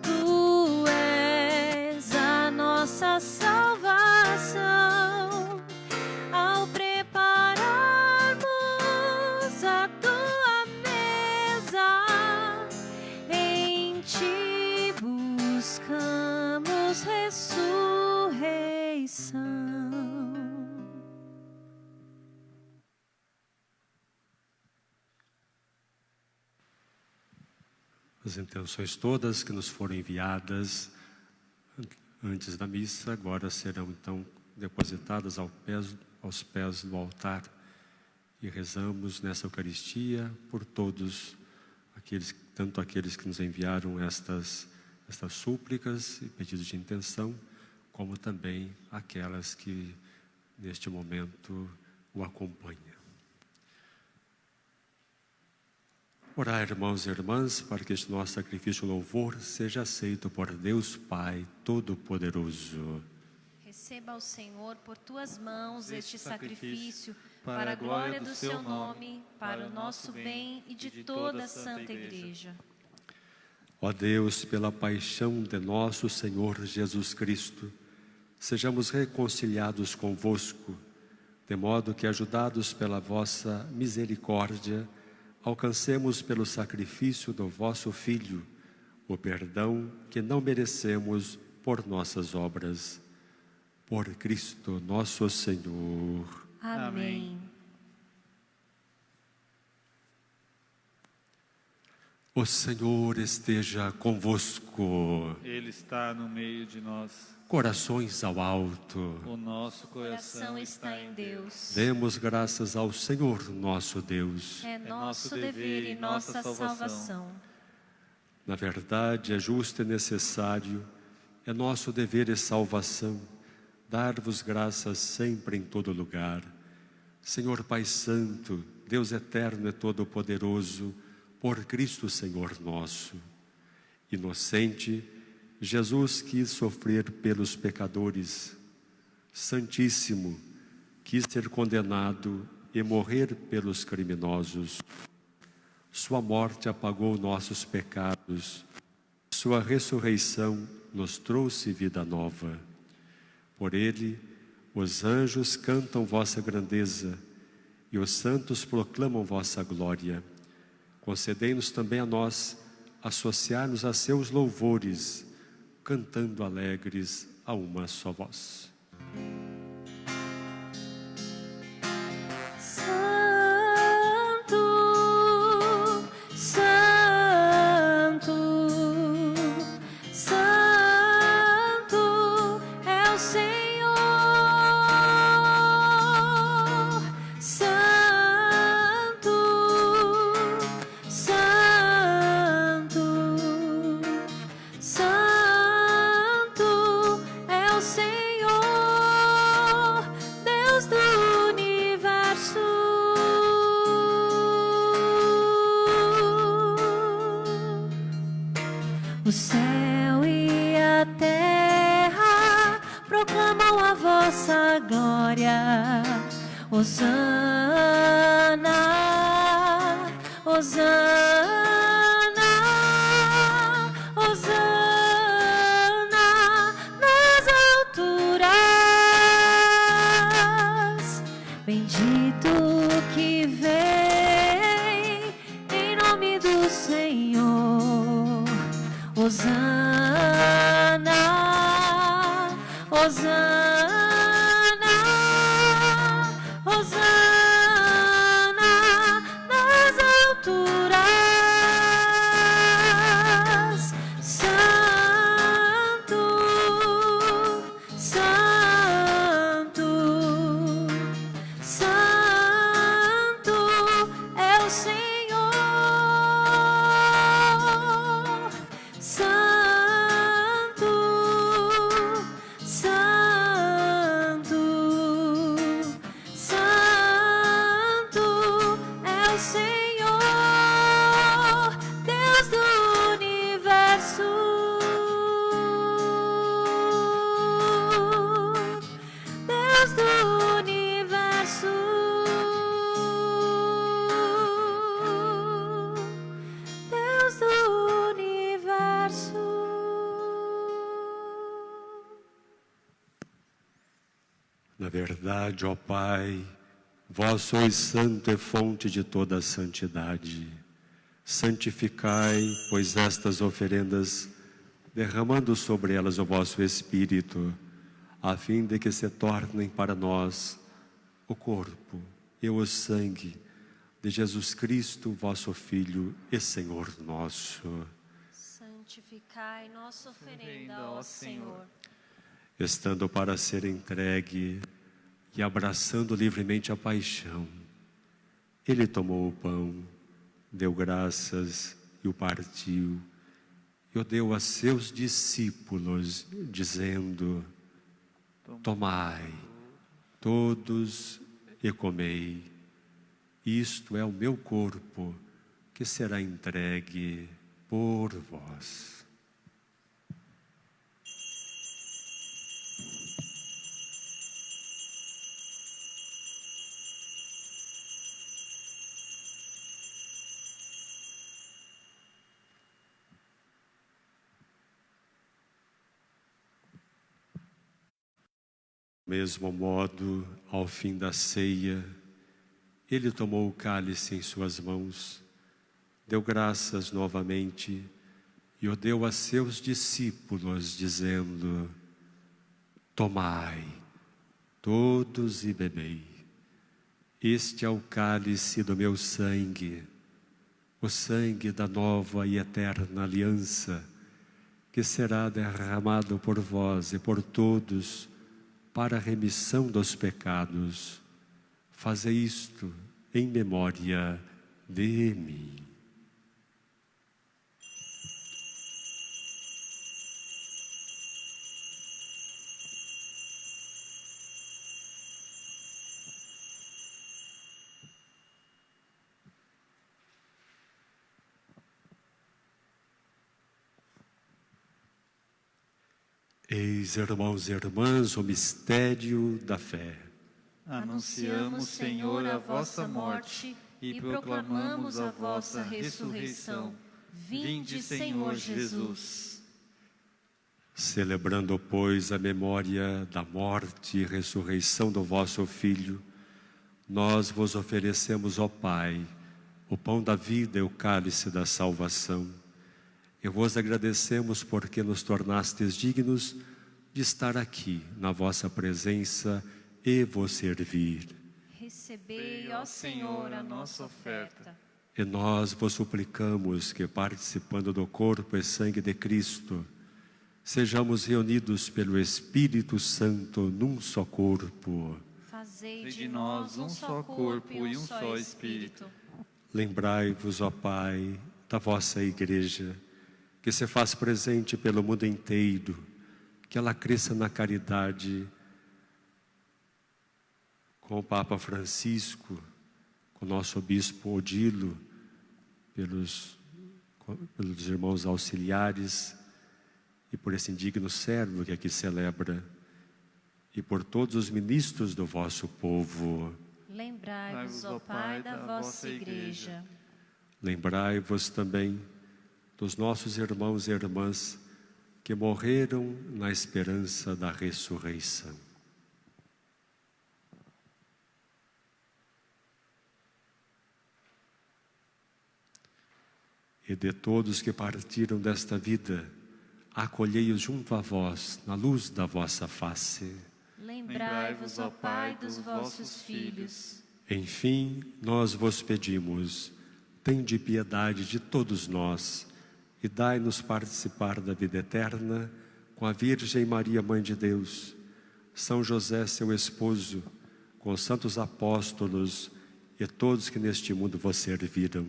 tu és a nossa salvação. Ao prepararmos a tua mesa, em ti buscamos ressurreição. As intenções todas que nos foram enviadas antes da missa, agora serão então depositadas aos pés do altar. E rezamos nessa Eucaristia por todos aqueles, tanto aqueles que nos enviaram estas súplicas e pedidos de intenção, como também aquelas que neste momento o acompanham. Orar, irmãos e irmãs, para que este nosso sacrifício e louvor seja aceito por Deus Pai Todo-Poderoso. Receba ao Senhor por tuas mãos este sacrifício, para a glória do seu nome, para o nosso bem e de toda a Santa Igreja. Ó Deus, pela paixão de nosso Senhor Jesus Cristo, sejamos reconciliados convosco, de modo que, ajudados pela vossa misericórdia, alcancemos pelo sacrifício do vosso Filho o perdão que não merecemos por nossas obras. Por Cristo nosso Senhor. Amém. O Senhor esteja convosco. Ele está no meio de nós. Corações ao alto. O nosso O coração está em Deus. Demos graças ao Senhor nosso Deus. É nosso dever e nossa salvação. Na verdade, é justo e necessário, é nosso dever e salvação, dar-vos graças sempre em todo lugar. Senhor Pai Santo, Deus eterno e todo-poderoso, por Cristo Senhor nosso. Inocente, Jesus quis sofrer pelos pecadores. Santíssimo, quis ser condenado e morrer pelos criminosos. Sua morte apagou nossos pecados. Sua ressurreição nos trouxe vida nova. Por ele, os anjos cantam vossa grandeza e os santos proclamam vossa glória. Concedei-nos também a nós associar-nos a seus louvores, cantando alegres a uma só voz. O céu e a terra proclamam a vossa glória. Hosana, Hosana, Hosana nas alturas. Bendito que vem em nome do Senhor. Hosana, Hosana, Hosana nas alturas. Santo, Santo, Santo é o Senhor. Santo, Na verdade, ó Pai, vós sois santo e fonte de toda a santidade. Santificai, pois, estas oferendas, derramando sobre elas o vosso Espírito, a fim de que se tornem para nós o corpo e o sangue de Jesus Cristo, vosso Filho e Senhor nosso. Santificai nossa oferenda, ó Senhor. Estando para ser entregue e abraçando livremente a paixão, ele tomou o pão, deu graças e o partiu, e o deu a seus discípulos, dizendo: tomai, todos, e comei. Isto é o meu corpo, que será entregue por vós. Do mesmo modo, ao fim da ceia, ele tomou o cálice em suas mãos, deu graças novamente e o deu a seus discípulos, dizendo: tomai, todos, e bebei. Este é o cálice do meu sangue, o sangue da nova e eterna aliança, que será derramado por vós e por todos para a remissão dos pecados. Fazei isto em memória de mim. Eis, irmãos e irmãs, o mistério da fé. Anunciamos, Senhor, a vossa morte e proclamamos a vossa ressurreição. Vinde, Senhor Jesus. Celebrando, pois, a memória da morte e ressurreição do vosso Filho, nós vos oferecemos, ó Pai, o pão da vida e o cálice da salvação. E vos agradecemos porque nos tornastes dignos de estar aqui na vossa presença e vos servir. Recebei, ó Senhor, a nossa oferta. E nós vos suplicamos que, participando do corpo e sangue de Cristo, sejamos reunidos pelo Espírito Santo num só corpo. Fazei de nós um só corpo e um só Espírito. Lembrai-vos, ó Pai, da vossa Igreja, que se faz presente pelo mundo inteiro, que ela cresça na caridade, com o Papa Francisco, com o nosso Bispo Odilo, pelos irmãos auxiliares e por esse indigno servo que aqui celebra, e por todos os ministros do vosso povo. Lembrai-vos, ó Pai, da vossa Igreja. Lembrai-vos também dos nossos irmãos e irmãs que morreram na esperança da ressurreição. E de todos que partiram desta vida, acolhei-os junto a vós, na luz da vossa face. Lembrai-vos, ó Pai, dos vossos filhos. Enfim, nós vos pedimos, tende piedade de todos nós, e dai-nos participar da vida eterna com a Virgem Maria, Mãe de Deus, São José, seu esposo, com os santos apóstolos e todos que neste mundo vos serviram,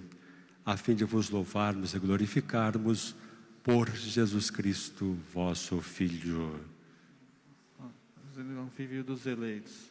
a fim de vos louvarmos e glorificarmos por Jesus Cristo, vosso Filho. Filho dos eleitos.